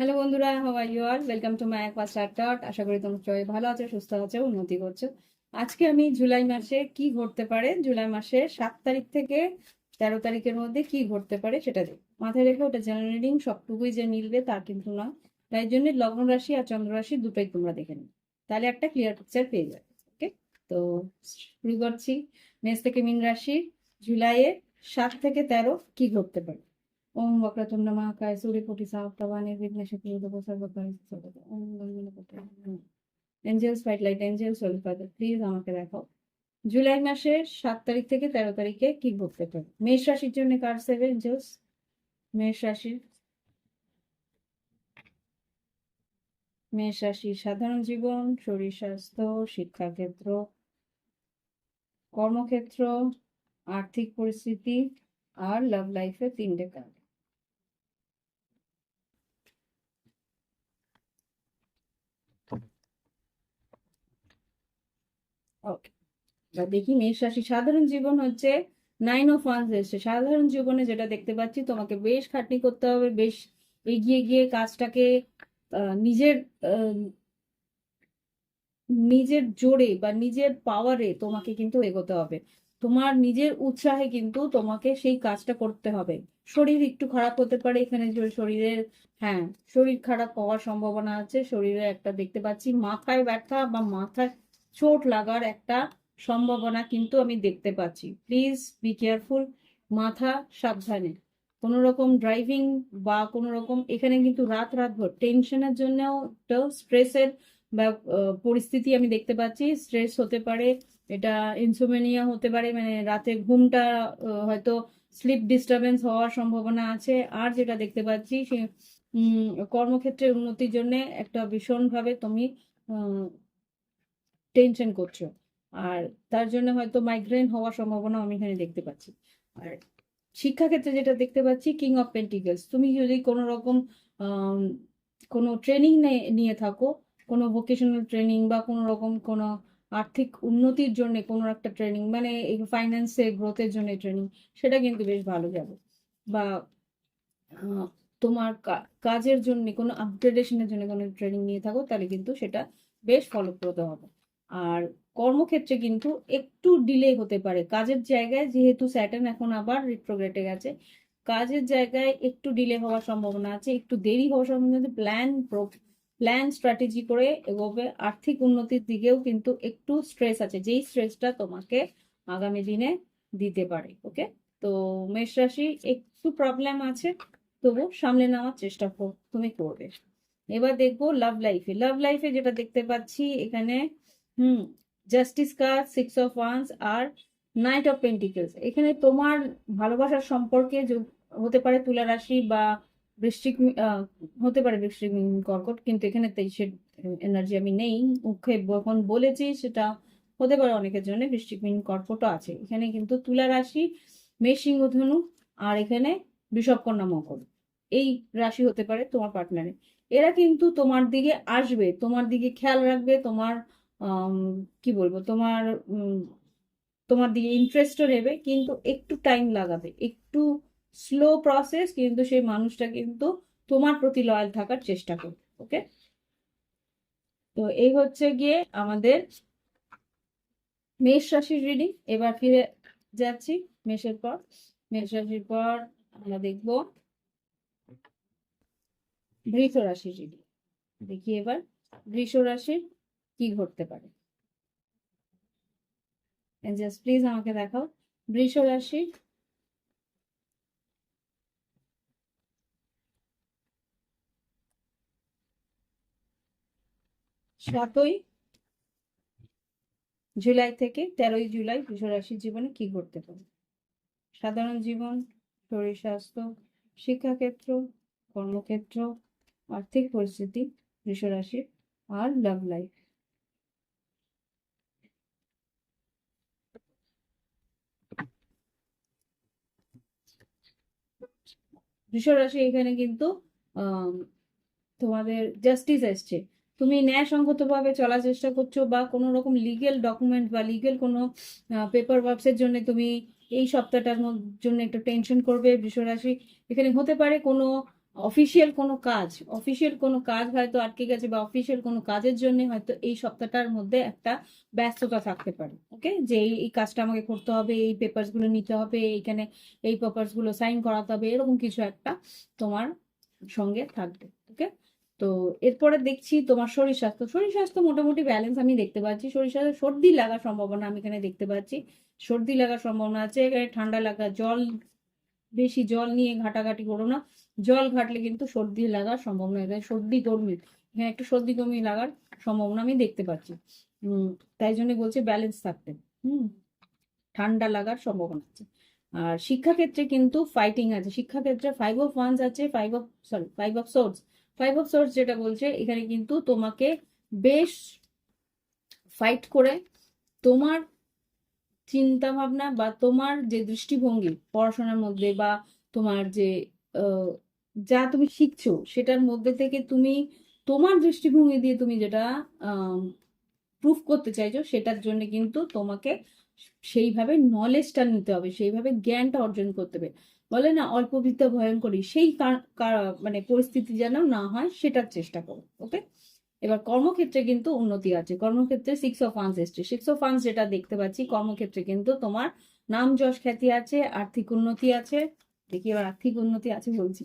Hello বন্ধুরা, how are you all? Welcome to my aqua start. আশা করি তোমরা সবাই ভালো আছো, সুস্থ আছো, উন্নতি করছো। আজকে আমি জুলাই মাসে কি ঘটতে পারে, জুলাই মাসের 7 তারিখ থেকে 13 তারিখের মধ্যে কি ঘটতে পারে সেটা দেখো। মাথায় রেখে ওটা জেনারেল রিডিং, সবটুকুই যে মিলবে তার কিন্তু না। তাই জন্য লগ্ন রাশি আর চন্দ্র রাশি দুটোই তোমরা দেখে নিও, তাহলে একটা ক্লিয়ার পিকচার পেয়ে যাবে। ওকে, তো শুরু করছি। মেষ থেকে মীন রাশি, জুলাইয়ের 7 থেকে 13 কি ঘটতে পারে। ওম বক্রতুণ্ড মহাকায় সূর্যকোটি সমপ্রভা নির্বিঘ্নে কুরুদেব সর্বকার্যে সর্বদা। ওম গণগণপতি নমঃ। Angels fight light, angels holy father, please আমাকে দেখাও জুলাই মাসের 7 তারিখ থেকে 13 তারিখে কি ঘটতে পারে। মেষ রাশির জন্য কার্ড সেভেন এঞ্জেলস। মেষ রাশির সাধারণ জীবন, শরীর স্বাস্থ্য, শিক্ষাক্ষেত্র, কর্মক্ষেত্র, আর্থিক পরিস্থিতি আর লাভ লাইফে 3টে কার্ড। ওকে, দেখি মেষ রাশি সাধারণ জীবন হচ্ছে 9 অফ ওয়ান্স এসছে। সাধারণ জীবনে যেটা দেখতে পাচ্ছি, তোমাকে বেশ খাটনি করতে হবে, বেশ এগিয়ে গিয়ে কাজটাকে নিজের নিজের জোরে বা নিজের পাওয়ারে তোমাকে কিন্তু এগোতে হবে। তোমার নিজের উৎসাহে কিন্তু তোমাকে সেই কাজটা করতে হবে। শরীর একটু খারাপ হতে পারে এখানে, শরীরের, হ্যাঁ, শরীর খারাপ হওয়ার সম্ভাবনা আছে। শরীরে একটা দেখতে পাচ্ছি মাথায় ব্যথা বা মাথায় চোট লাগার একটা সম্ভাবনা কিন্তু আমি দেখতে পাচ্ছি। প্লিজ বি কেয়ারফুল, মাথা সাবধানে। কোনো রকম ড্রাইভিং বা কোনো রকম এখানে কিন্তু রাত ভর টেনশনের জন্যও, স্ট্রেসের বা পরিস্থিতি আমি দেখতে পাচ্ছি। স্ট্রেস হতে পারে, এটা ইনসোমেনিয়া হতে পারে, মানে রাতে ঘুমটা হয়তো স্লিপ ডিস্টারবেন্স হওয়ার সম্ভাবনা আছে। আর যেটা দেখতে পাচ্ছি সে কর্মক্ষেত্রে উন্নতির জন্য একটা ভীষণভাবে তুমি টেনশন করছো, আর তার জন্য হয়তো মাইগ্রেন হওয়ার সম্ভাবনা আমি এখানে দেখতে পাচ্ছি। আর শিক্ষাক্ষেত্রে যেটা দেখতে পাচ্ছি কিং অফ পেন্টিকলস, তুমি যদি কোনো রকম কোনো ট্রেনিং নিয়ে থাকো, কোনো ভোকেশনাল ট্রেনিং বা কোনো রকম কোনো আর্থিক উন্নতির জন্য কোনো একটা ট্রেনিং, মানে ফাইন্যান্সে গ্রোথের জন্য ট্রেনিং, সেটা কিন্তু বেশ ভালো যাবে। বা আহ, তোমার কাজের জন্য কোনো আপগ্রেডেশনের জন্য কোনো ট্রেনিং নিয়ে থাকো, তাহলে কিন্তু সেটা বেশ ফলপ্রদ হবে। আর কর্মক্ষেত্রে কিন্তু একটু ডিলে হতে পারে কাজের জায়গায়, যেহেতু স্যাটার্ন এখন আবার রিট্রোগ্রেডে গেছে। কাজের জায়গায় একটু ডিলে হওয়ার সম্ভাবনা আছে, একটু দেরি হওয়ার সম্ভাবনা আছে। প্ল্যান স্ট্র্যাটেজি করে এগোবে। আর্থিক উন্নতির দিকেও কিন্তু একটু স্ট্রেস আছে, যেই স্ট্রেসটা তোমাকে আগামী দিনে দিতে পারে। ওকে, তো মেষ রাশি একটু প্রবলেম আছে, তবু সামলে নেওয়ার চেষ্টা তুমি করবে। এবার দেখবো লাভ লাইফে। লাভ লাইফে যেটা দেখতে পাচ্ছি এখানে, হুম, জাস্টিস কার্ড, 6 অফ ওয়ান্স আর নাইট অফ পেন্টিকলস। এখানে তোমার ভালোবাসার সম্পর্কে হতে পারে তুলা রাশি বা বৃশ্চিক, হতে পারে বৃশ্চিক, কর্কট, কিন্তু এখানে 23-এর এনার্জি আমি নেই, মুখে এখন বলেছি সেটা হতে পারে অনেকের জন্য। বৃশ্চিক, কর্কটও আছে এখানে, কিন্তু তুলা রাশি, মেষ, সিংহ, ধনু, আর এখানে বৃষভ, কন্যা, মকর, এই রাশি হতে পারে তোমার পার্টনারে। এরা কিন্তু তোমার দিকে আসবে, তোমার দিকে খেয়াল রাখবে, তোমার আম, কি বলবো, তোমার দিকে ইন্টারেস্টও নেবে, কিন্তু একটু টাইম লাগাবে, একটু স্লো প্রসেস, কিন্তু সেই মানুষটা কিন্তু তোমার প্রতি লয়াল থাকার চেষ্টা করবে। ওকে, তো এই হচ্ছে গিয়ে আমাদের মেষ রাশির রিডিং। এবার ফিরে যাচ্ছি মেষের পর। মেষ রাশির পর আমরা দেখবো বৃষ রাশির রিডিং। দেখি এবার বৃষ রাশির কি ঘটতে পারে। জাস্ট প্লিজ আমাকে দেখাও বৃষ রাশি। 7 জুলাই থেকে 13 জুলাই বৃষ রাশির জীবনে কি ঘটতে পারে। সাধারণ জীবন, শরীর স্বাস্থ্য, শিক্ষাক্ষেত্র, কর্মক্ষেত্র, আর্থিক পরিস্থিতি বৃষ রাশি আর লাভ লাইফ। বৃষ রাশি এখানে কিন্তু আহ তোমাদের জাস্টিস এসছে। তুমি ন্যায়সঙ্গত ভাবে চলার চেষ্টা করছো, বা কোনো রকম লিগেল ডকুমেন্ট বা লিগেল কোনো পেপার ওয়ার্কসের জন্য তুমি এই সপ্তাহটার জন্য একটু টেনশন করবে বৃষরাশি। এখানে হতে পারে কোনো অফিসিয়াল কোনো কাজ হয়তো আটকে গেছে, বা অফিসিয়াল কোনো কাজের জন্য হয়তো এই সপ্তাহটার মধ্যে একটা ব্যস্ততা থাকতে পারে। ওকে, যে এই কাজটা আমাকে করতে হবে, এই পেপারস গুলো নিতে হবে, এইখানে এই পেপারস গুলো সাইন করাতে হবে, এরকম কিছু একটা তোমার সঙ্গে থাকবে। ওকে, তো এরপরে দেখছি তোমার শরীর স্বাস্থ্য মোটামুটি ব্যালেন্স আমি দেখতে পাচ্ছি। শরীর স্বাস্থ্য, সর্দি লাগার সম্ভাবনা আমি এখানে দেখতে পাচ্ছি। সর্দি লাগার সম্ভাবনা আছে এখানে। ঠান্ডা লাগা, বেশি জল নিয়ে ঘাটাঘাটি করো না। জল ঘাটলে কিন্তু সর্দি লাগার সম্ভাবনা, এখানে সর্দি কর্মী, এখানে একটু সর্দি কর্মী লাগার সম্ভাবনা আমি দেখতে পাচ্ছি। তাই জন্য বলছি ব্যালেন্স থাকতে। হুম ঠান্ডা লাগার সম্ভাবনা আছে। আর শিক্ষাক্ষেত্রে কিন্তু ফাইটিং আছে। শিক্ষাক্ষেত্রে 5 of Wands আছে, ফাইভ অফ সোর্স যেটা বলছে এখানে কিন্তু তোমাকে বেশ ফাইট করে তোমার চিন্তা ভাবনা বা তোমার যে দৃষ্টিভঙ্গি পড়াশোনার মধ্যে, বা তোমার যে যা তুমি শিখছো সেটার মধ্যে থেকে তুমি তোমার দৃষ্টিভঙ্গি দিয়ে তুমি যেটা প্রুফ করতে চাইছো, সেটার জন্য কিন্তু তোমাকে সেইভাবে নলেজটা নিতে হবে, সেইভাবে জ্ঞানটা অর্জন করতে হবে। বলে না অল্প বিদ্যা ভয়ঙ্করী, সেই মানে পরিস্থিতি যেন না হয় সেটার চেষ্টা করো। ওকে, এবার কর্মক্ষেত্রে কিন্তু উন্নতি আছে। কর্মক্ষেত্রে 6 of Wands এসছে। 6 of Wands যেটা দেখতে পাচ্ছি, কর্মক্ষেত্রে কিন্তু তোমার নাম যশ খ্যাতি আছে, আর্থিক উন্নতি আছে। দেখি এবার আর্থিক উন্নতি আছে বলছি,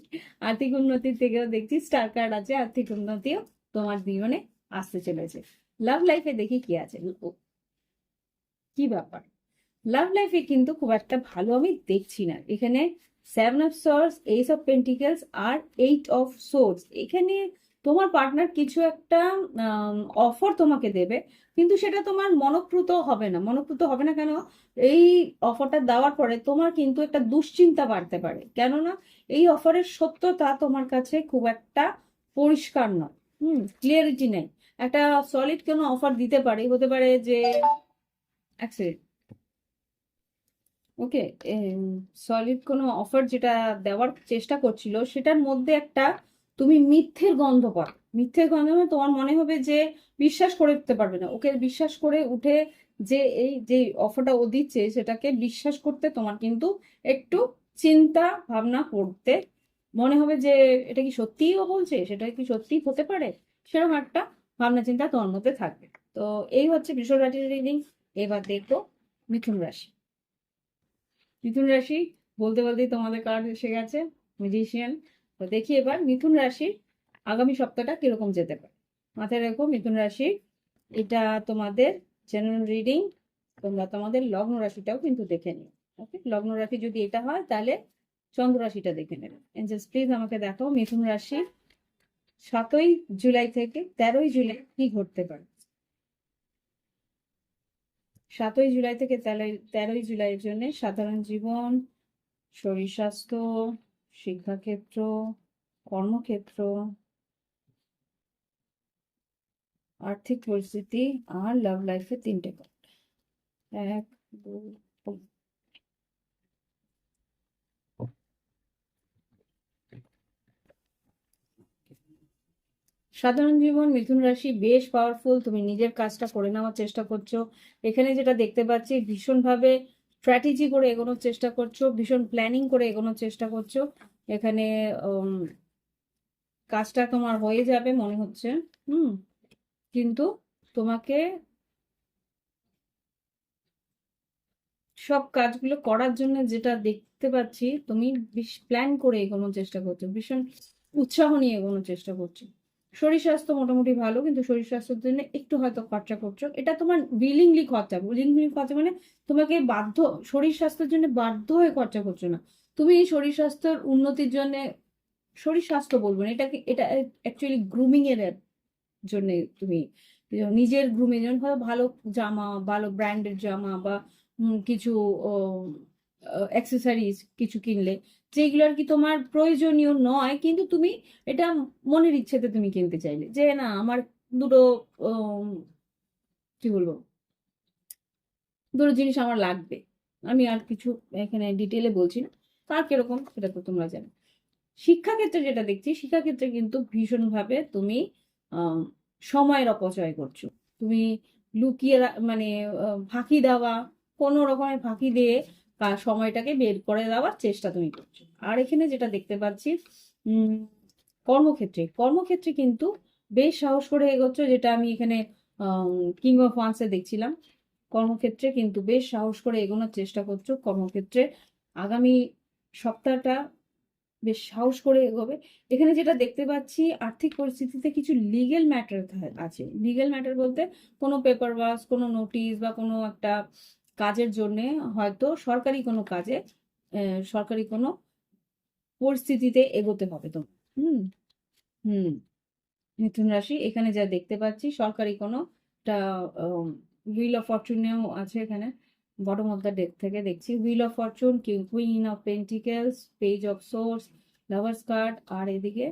আর্থিক উন্নতির থেকেও দেখছি স্টার কার্ড আছে, আর্থিক উন্নতিও তোমার জীবনে আসতে চলেছে। লাভ লাইফে দেখি কি আছে, কি ব্যাপার। লাভ লাইফে কিন্তু খুব একটা ভালো আমি দেখছি না। এখানে 7 of Swords, Ace of Pentacles R 8 of Swords। এখানে তোমার পার্টনার কিছু একটা অফার তোমাকে দেবে, কিন্তু সেটা তোমার মনঃপূত হবে না কেন? এই অফারটা দেওয়ার পরে তোমার কিন্তু একটা দুশ্চিন্তা বাড়তে পারে, কেননা এই অফারের সত্যতা তোমার কাছে খুব একটা পরিষ্কার নয়। ক্লিয়ারিটি নেই। একটা সলিড কোনো অফার দিতে পারে, হতে পারে যে ওকে, সলিড কোনো অফার যেটা দেওয়ার চেষ্টা করছিল সেটার মধ্যে একটা তুমি মিথ্যের গন্ধ পাও। মিথ্যের গন্ধ মানে তোমার মনে হবে যে বিশ্বাস করে উঠতে পারবে না ওকে, বিশ্বাস করে উঠে যে এই যে অফারটা ও দিচ্ছে সেটাকে বিশ্বাস করতে তোমার কিন্তু একটু চিন্তা ভাবনা করতে মনে হবে যে এটা কি সত্যিই ও বলছে, সেটা কি সত্যিই হতে পারে, সেরকম একটা ভাবনা চিন্তা তোমার মধ্যে থাকবে। তো এই হচ্ছে বৃষ রাশির রিডিং। এবার দেখো মিথুন রাশি। মিথুন রাশি বলতে বলতেই তোমাদের কার্ড এসে গেছে, ম্যাজিশিয়ান। তো দেখি এবার মিথুন রাশির আগামী সপ্তাহটা কিরকম যেতে পারে। মাথায় রেখো মিথুন রাশি, এটা তোমাদের জেনারেল রিডিং। তোমরা তোমাদের লগ্ন রাশিটাও কিন্তু দেখে নিও। ওকে, লগ্ন রাশি যদি এটা হয় তাহলে চন্দ্র রাশিটা দেখে নেবে। এঞ্জেলস প্লিজ আমাকে দেখো মিথুন রাশি 7 জুলাই থেকে 13 জুলাই কি ঘটতে পারে। 7 জুলাই থেকে 13 জুলাইয়ের জন্য সাধারণ জীবন, শরীর স্বাস্থ্য, শিক্ষাক্ষেত্র, কর্মক্ষেত্র, আর্থিক পরিস্থিতি আর লাভ লাইফে 3টে কার্ড। 1 2 3। সাধারণ জীবন মিথুন রাশি বেশ পাওয়ারফুল। তুমি নিজের কাজটা করে নেওয়ার চেষ্টা করছো। এখানে যেটা দেখতে পাচ্ছি ভীষণভাবে স্ট্র্যাটেজি করে এগোনোর চেষ্টা করছো, ভীষণ প্ল্যানিং করে এগোনোর চেষ্টা করছো। এখানে কাজটা তোমার হয়ে যাবে মনে হচ্ছে। কিন্তু তোমাকে সব কাজগুলো করার জন্য যেটা দেখতে পাচ্ছি, তুমি প্ল্যান করে এগোনোর চেষ্টা করছো, ভীষণ উৎসাহ নিয়ে এগোনোর চেষ্টা করছো। শরীর স্বাস্থ্য মোটামুটি ভালো, কিন্তু শরীর স্বাস্থ্যের জন্য একটু হয়তো খরচা করছো। এটা তোমার উইলিংলি খরচা মানে তোমাকে শরীর স্বাস্থ্যের জন্য বাধ্য হয়ে খরচা করছো না। তুমি এই শরীর স্বাস্থ্যের উন্নতির জন্য, শরীর স্বাস্থ্য বলবো না, এটা অ্যাকচুয়ালি গ্রুমিং এর জন্য তুমি নিজের গ্রুমিং জন্য ভালো জামা, ভালো ব্র্যান্ডের জামা, বা কিছু অ্যাক্সেসরিজ কিছু কিনলে যেগুলো আর কি তোমার প্রয়োজনীয় নয়, কিন্তু তুমি এটা মনের ইচ্ছেতে তুমি কিনতে চাইলে যে না আমার দুটো কি বলবো, দুটো জিনিস আমার লাগবে। আমি আর কিছু এখানে ডিটেলে বলছি না, কার কিরকম সেটা তো তোমরা জানো। শিক্ষাক্ষেত্রে যেটা দেখছি, শিক্ষাক্ষেত্রে কিন্তু ভীষণভাবে তুমি আহ, সময়ের অপচয় করছো। তুমি লুকিয়ে মানে ফাঁকি দেওয়া, কোনো রকমের ফাঁকি দিয়ে সময়টাকে বের করে দেওয়ার চেষ্টা তুমি করছো। আর এখানে যেটা দেখতে পাচ্ছি, উম কর্মক্ষেত্রে, কর্মক্ষেত্রে কিন্তু বেশ সাহস করে এগোচ্ছ, যেটা আমি এখানে কিং অফ ওয়ান্সে দেখছিলাম। কর্মক্ষেত্রে কিন্তু বেশ সাহস করে এগোনোর চেষ্টা করছো। কর্মক্ষেত্রে আগামী সপ্তাহটা বেশ সাহস করে এগোবে। এখানে যেটা দেখতে পাচ্ছি, আর্থিক পরিস্থিতিতে কিছু লিগেল ম্যাটার আছে। লিগেল ম্যাটার বলতে কোনো পেপার ওয়ার্ক, কোনো নোটিশ বা কোনো একটা কাজের জন্য, হয়তো সরকারি কোনো কাজে, সরকারি কোনো পরিস্থিতিতে এগোতে হবে তো। হুম হুম মিথুন রাশি, এখানে যা দেখতে পাচ্ছি সরকারি কোনো একটা হুইল অফ ফরচুনেও আছে এখানে। বটম অফ দ্য ডেক থেকে দেখছি wheel of fortune, queen of pentacles, page of swords, lovers card, আর এদিকে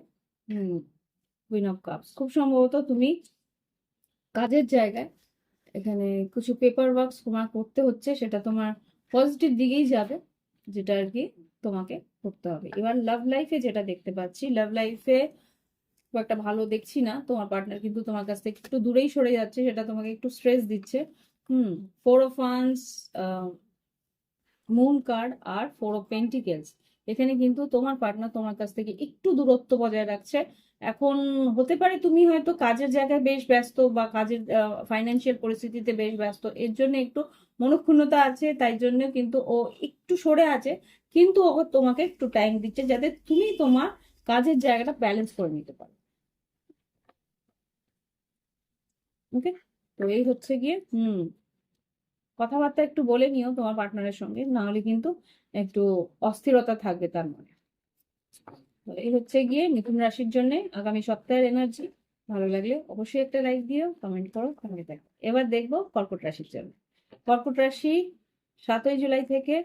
কুইন অফ কাপস। খুব সম্ভবত তুমি কাজের জায়গায় এখানে কিছু পেপার ওয়ার্কস তোমার করতে হচ্ছে, সেটা তোমার পজিটিভ দিকেই যাবে, যেটা আর কি তোমাকে করতে হবে। এবার লাভ লাইফে যেটা দেখতে পাচ্ছি, লাভ লাইফে খুব একটা ভালো দেখছি না। তোমার পার্টনার কিন্তু তোমার কাছ থেকে একটু দূরেই সরে যাচ্ছে, সেটা তোমাকে একটু স্ট্রেস দিচ্ছে। হুম four of wands, moon card, আর ফোর অফ পেন্টিকেলস। এখানে কিন্তু তোমার পার্টনার তোমার কাছ থেকে একটু দূরত্ব বজায় রাখছে। এখন হতে পারে তুমি হয়তো কাজের জায়গায় বেশ ব্যস্ত, বা কাজের ফাইন্যান্সিয়াল পরিস্থিতিতে বেশ ব্যস্ত, এর জন্য একটু মনক্ষুণ্ণতা আছে, তাই জন্য কিন্তু ও একটু সরে আছে। কিন্তু ও তোমাকে একটু টাইম দিচ্ছে, যাতে তুমি তোমার কাজের জায়গাটা ব্যালেন্স করে নিতে পারো। ওকে, তো এই হচ্ছে গিয়ে কথাবার্তা একটু বলে নিও তোমার পার্টনারের সঙ্গে, না হলে কিন্তু একটু অস্থিরতা থাকবে তার মনে। তো এই হচ্ছে গিয়ে মিথুন রাশির জন্য আগামী সপ্তাহের এনার্জি। ভালো লাগলে অবশ্যই একটা লাইক দিও, কমেন্ট করো, সঙ্গে থাকো। এবার দেখবো কর্কট রাশির জন্য। কর্কট রাশি, 7ই জুলাই থেকে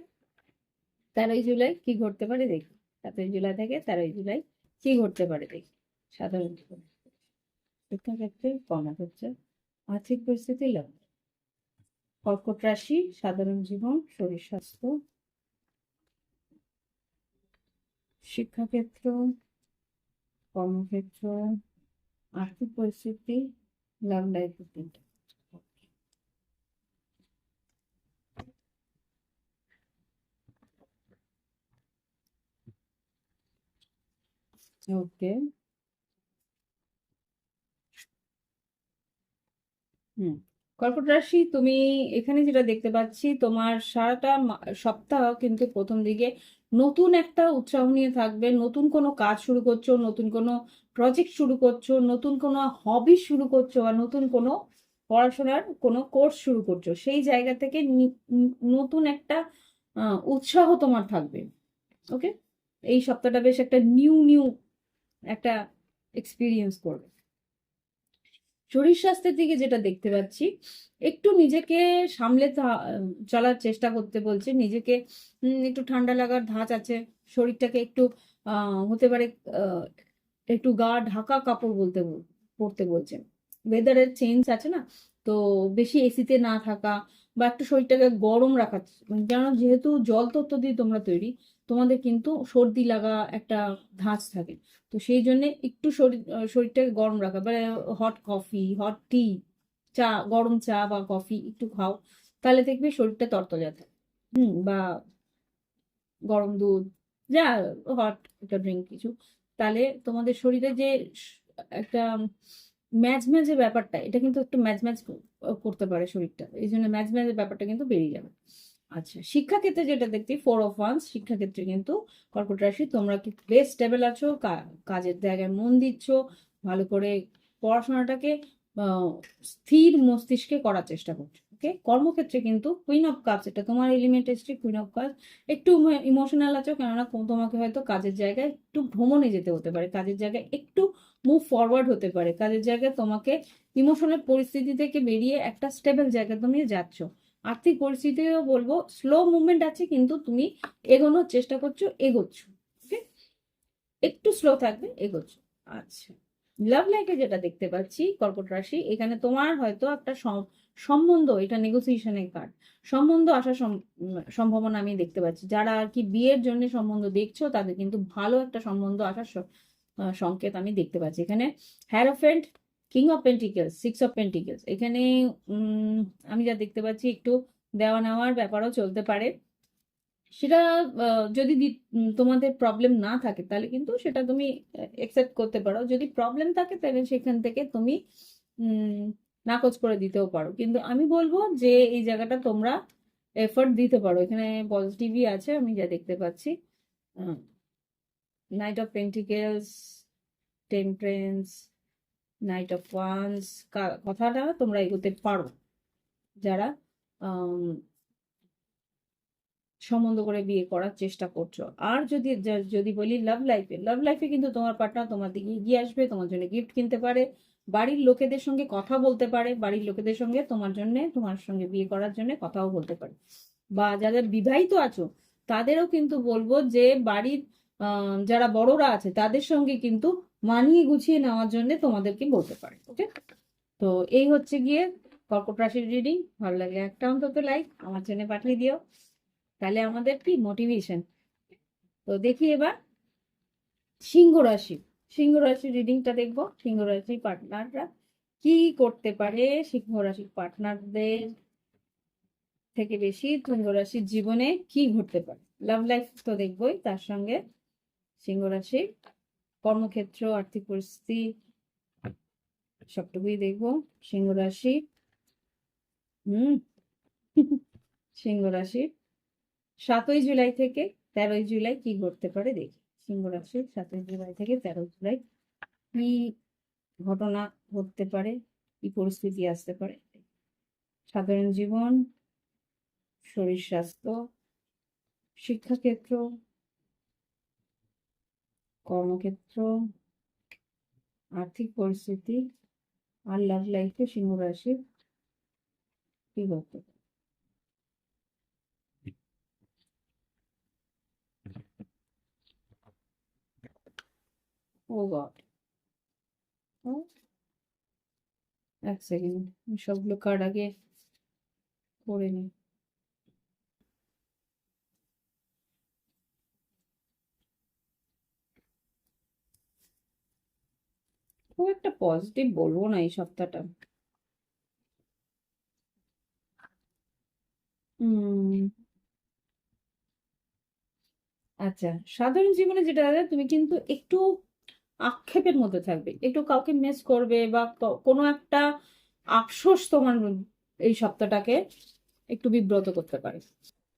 13ই জুলাই কি ঘটতে পারে দেখি। 7ই জুলাই থেকে 13ই জুলাই কি ঘটতে পারে দেখি। সাধারণ জীবনে, শিক্ষাক্ষেত্রে, কর্মক্ষেত্রে, আর্থিক পরিস্থিতি, লাভ। কর্কট রাশি, সাধারণ জীবন, শরীর স্বাস্থ্য, শিক্ষাক্ষেত্র, কর্মক্ষেত্র, আর্থিক পরিস্থিতি, লাভ লাইফ। ওকে, হুম কর্কট রাশি, তুমি এখানে যেটা দেখতে পাচ্ছি, তোমার সারাটা সপ্তাহ কিন্তু প্রথম দিকে নতুন একটা উৎসাহ নিয়ে থাকবে। নতুন কোনো কাজ শুরু করছো, নতুন কোনো প্রজেক্ট শুরু করছো, নতুন কোনো হবি শুরু করছো, বা নতুন কোনো পড়াশোনার কোনো কোর্স শুরু করছো, সেই জায়গা থেকে নতুন একটা উৎসাহ তোমার থাকবে। ওকে, এই সপ্তাহটা বেশ একটা নিউ নিউ একটা এক্সপিরিয়েন্স করবে। শরীর স্বাস্থ্যের দিকে যেটা দেখতে পাচ্ছি, একটু নিজেকে সামলে চলার চেষ্টা করতে বলছে। নিজেকে একটু ঠান্ডা লাগার ধাঁচ আছে। শরীরটাকে একটু হতে পারে আহ, একটু গা ঢাকা কাপড় পরতে বলছে। ওয়েদারের চেঞ্জ আছে না, তো বেশি এসিতে না থাকা, বা একটু শরীরটাকে গরম রাখা। কেন, যেহেতু জল তত্ত্ব দিয়ে তোমরা তৈরি, তোমাদের কিন্তু সর্দি লাগা একটা ধাঁচ থাকে। তো সেই জন্য একটু শরীরটাকে গরম রাখা, মানে হট কফি, হট টি, চা, গরম চা বা কফি একটু খাও, তাহলে দেখবে শরীরটা তরতাজা থাকে। বা গরম দুধ, যা হট একটা ড্রিঙ্ক কিছু, তাহলে তোমাদের শরীরে যে একটা ম্যাজ ম্যাজের ব্যাপারটা, এটা কিন্তু একটু ম্যাজ ম্যাজ করতে পারে শরীরটা, এই জন্য ম্যাজ ম্যাজের ব্যাপারটা কিন্তু বেরিয়ে যাবে। আচ্ছা, শিক্ষাক্ষেত্রে যেটা দেখছি, ফোর অফ ওয়ান্স, শিক্ষাক্ষেত্রে কিন্তু কর্কট রাশি তোমরা কি বেশ স্টেবল আছো, কাজের জায়গায় মন দিচ্ছ, ভালো করে পড়াশোনাটাকে স্থির মস্তিষ্কে করার চেষ্টা করছো। ওকে, কর্মক্ষেত্রে কিন্তু কুইন অফ কাপস, এটা তোমার এলিমেন্ট এসছে, কুইন অফ কাপস। একটু ইমোশনাল আছো, কেননা তোমাকে হয়তো কাজের জায়গায় একটু ভ্রমণে যেতে হতে পারে, কাজের জায়গায় একটু মুভ ফরওয়ার্ড হতে পারে, কাজের জায়গায় তোমাকে ইমোশনাল পরিস্থিতি থেকে বেরিয়ে একটা স্টেবল জায়গায় তুমি যাচ্ছ। আর্থিক পরিস্থিতিও বলবো স্লো মুভমেন্ট আছে, কিন্তু তুমি এগোনোর চেষ্টা করছো, এগোচ্ছ। একটু স্লো থাকবে, এগোচ্ছ। আচ্ছা, লাভ লাইফে যেটা দেখতে পাচ্ছি কর্কট রাশি, এখানে তোমার হয়তো একটা সম্বন্ধ, এটা নেগোসিয়েশনের কার্ড, সম্বন্ধ আসার সম্ভাবনা আমি দেখতে পাচ্ছি। যারা আর কি বিয়ের জন্য সম্বন্ধ দেখছো তাদের কিন্তু ভালো একটা সম্বন্ধ আসার সংকেত আমি দেখতে পাচ্ছি এখানে। হ্যারোফেন্ট, king of pentacles, six of pentacles, এখানে আমি যা দেখতে পাচ্ছি একটু দেওয়া নেওয়ার ব্যাপারও চলতে পারে। সেটা যদি তোমাদের প্রবলেম না থাকে তাহলে কিন্তু সেটা তুমি একসেপ্ট করতে পারো। যদি প্রবলেম থাকে তাহলে সেখান থেকে তুমি নাকচ করে দিতেও পারো। কিন্তু আমি বলবো যে এই জায়গাটা তোমরা এফোর্ট দিতে পারো, এখানে পজিটিভই আছে আমি যা দেখতে পাচ্ছি। Night of pentacles, temperance, night of once, কথাটা তোমরা এগোতে পারো যারা সম্বন্ধ করে বিয়ে করার চেষ্টা করছো। আর যদি বলি লাভ লাইফে কিন্তু তোমার পার্টনার তোমার দিকে এগিয়ে আসবে, তোমার জন্য গিফট কিনতে পারে, বাড়ির লোকেদের সঙ্গে কথা বলতে পারে, বাড়ির লোকেদের সঙ্গে তোমার সঙ্গে বিয়ে করার জন্য কথাও বলতে পারে। বা যাদের বিবাহিত আছো তাদেরও কিন্তু বলবো যে বাড়ির যারা বড়রা আছে তাদের সঙ্গে কিন্তু মানিয়ে গুছিয়ে নেওয়ার জন্য তোমাদেরকে বলতে পারে। ওকে, তো এই হচ্ছে গিয়ে কর্কট রাশির রিডিং। ভালো লাগলে একটা অন্তত লাইক আমার জন্য পাঠিয়ে দিও, তাহলে আমাদের কি মোটিভেশন। তো দেখি এবার সিংহ রাশি, সিংহ রাশির রিডিংটা দেখবো। সিংহ রাশির পার্টনাররা কি করতে পারে, সিংহ রাশির পার্টনারদের থেকে বেশি সিংহ রাশির জীবনে কি ঘটতে পারে। লাভ লাইফ তো দেখবোই, তার সঙ্গে সিংহ রাশির কর্মক্ষেত্র, আর্থিক পরিস্থিতি সবটুকুই দেখবো। সিংহ রাশি সিংহ রাশির 7ই জুলাই থেকে 13ই জুলাই কি ঘটতে পারে দেখি। সিংহ রাশির 7ই জুলাই থেকে 13ই জুলাই কি ঘটনা ঘটতে পারে, কি পরিস্থিতি আসতে পারে। সাধারণ জীবন, শরীর স্বাস্থ্য, শিক্ষাক্ষেত্র, কর্মক্ষেত্র, আর্থিক পরিস্থিতি, আর লাভ লাইফে সিংহ রাশির কি ঘটতে পারে। ও গড, এক সেকেন্ড, সবগুলো কার্ড আগে করে নিই। খুব একটা পজিটিভ বলবো না এই সপ্তাহটা। আচ্ছা, সাধারণ জীবনে যেটা দাদা, তুমি কিন্তু একটু আক্ষেপের মধ্যে থাকবে, একটু কাউকে মিস করবে, বা কোনো একটা আফসোস তোমার এই সপ্তাহটাকে একটু বিব্রত করতে পারে।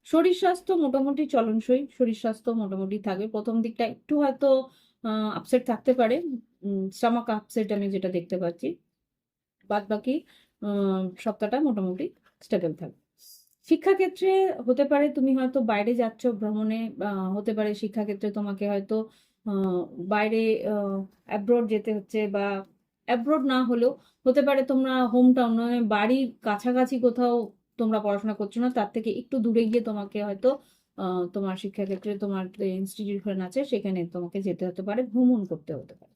শরীর স্বাস্থ্য মোটামুটি চলনসই, শরীর স্বাস্থ্য মোটামুটি থাকবে। প্রথম দিকটা একটু হয়তো আপসেট থাকতে পারে, স্টমাক আপসেট আমি যেটা দেখতে পাচ্ছি। বাদ বাকি সপ্তাহটা মোটামুটি স্টেবল থাকবে। শিক্ষাক্ষেত্রে হতে পারে তুমি হয়তো বাইরে যাচ্ছ ভ্রমণে, হতে পারে শিক্ষাক্ষেত্রে তোমাকে হয়তো বাইরে অ্যাব্রোড যেতে হচ্ছে, বা অ্যাব্রোড না হলেও হতে পারে তোমরা হোম টাউন মানে বাড়ির কাছাকাছি কোথাও তোমরা পড়াশোনা করছো না, তার থেকে একটু দূরে গিয়ে তোমাকে হয়তো তোমার শিক্ষাক্ষেত্রে তোমার ইনস্টিটিউশন আছে সেখানে তোমাকে যেতে হতে পারে, ভ্রমণ করতে হতে পারে।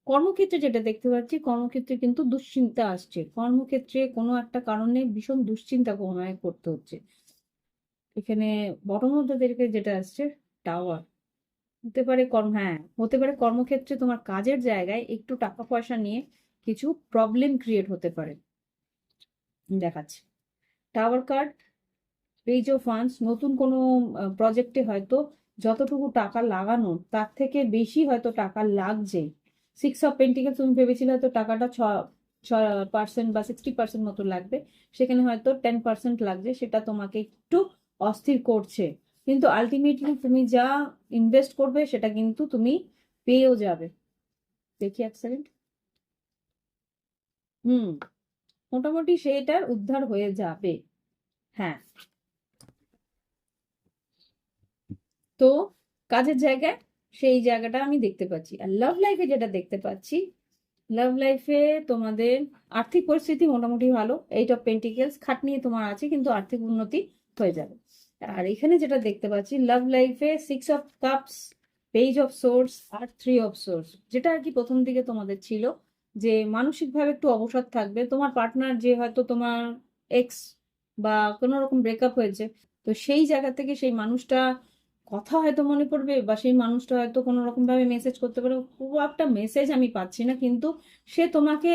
কর্মক্ষেত্রে যেটা দেখতে পাচ্ছি, কর্মক্ষেত্রে কিন্তু দুশ্চিন্তা আসছে, কর্মক্ষেত্রে কোনো একটা কারণে ভীষণ দুশ্চিন্তা করতে হচ্ছে। এখানে বড়মধ্যদেরকে যেটা আসছে টাওয়ার, হতে পারে হতে পারে কর্মক্ষেত্রে তোমার কাজের জায়গায় একটু টাকা পয়সা নিয়ে কিছু প্রবলেম ক্রিয়েট হতে পারে দেখাচ্ছে। Tower card, page of funds, নতুন কোনো প্রজেক্টে হয়তো যতটুকু টাকা লাগানো তার থেকে বেশি হয়তো টাকা লাগছে। 6 অফ পেন্টিকেলস, তুমি ভেবেছিলে হয়তো টাকাটা 6% বা 60% মতো লাগবে, সেখানে হয়তো 10% লাগছে, সেটা তোমাকে একটু অস্থির করছে। কিন্তু আলটিমেটলি তুমি যা ইনভেস্ট করবে সেটা কিন্তু তুমি পেয়েও যাবে। দেখি এক সেকেন্ড, মোটামুটি সেটার উদ্ধার হয়ে যাবে। হ্যাঁ, তো কাজের জায়গায় সেই জায়গাটা আমি দেখতে পাচ্ছি। আর লাভ লাইফে যেটা দেখতে পাচ্ছি, লাভ লাইফে তোমাদের আর্থিক পরিস্থিতি মোটামুটি ভালো। 8 অফ পেন্টিকেলস, খাটনি তোমার আছে কিন্তু আর্থিক উন্নতি হয়ে যাবে। আর এখানে যেটা দেখতে পাচ্ছি লাভ লাইফে 6 of cups, page of swords আর 3 অফ সোর্স, যেটা আর কি প্রথম দিকে তোমাদের ছিল যে মানসিকভাবে একটু অবসাদ থাকবে। তোমার পার্টনার যে হয়তো তোমার এক্স বা কোনো রকম ব্রেকআপ হয়েছে, তো সেই জায়গা থেকে সেই মানুষটা কথা হয়তো মনে পড়বে, বা সেই মানুষটা হয়তো কোনো রকম ভাবে মেসেজ করতে পারে। খুব একটা মেসেজ আমি পাচ্ছি না, কিন্তু সে তোমাকে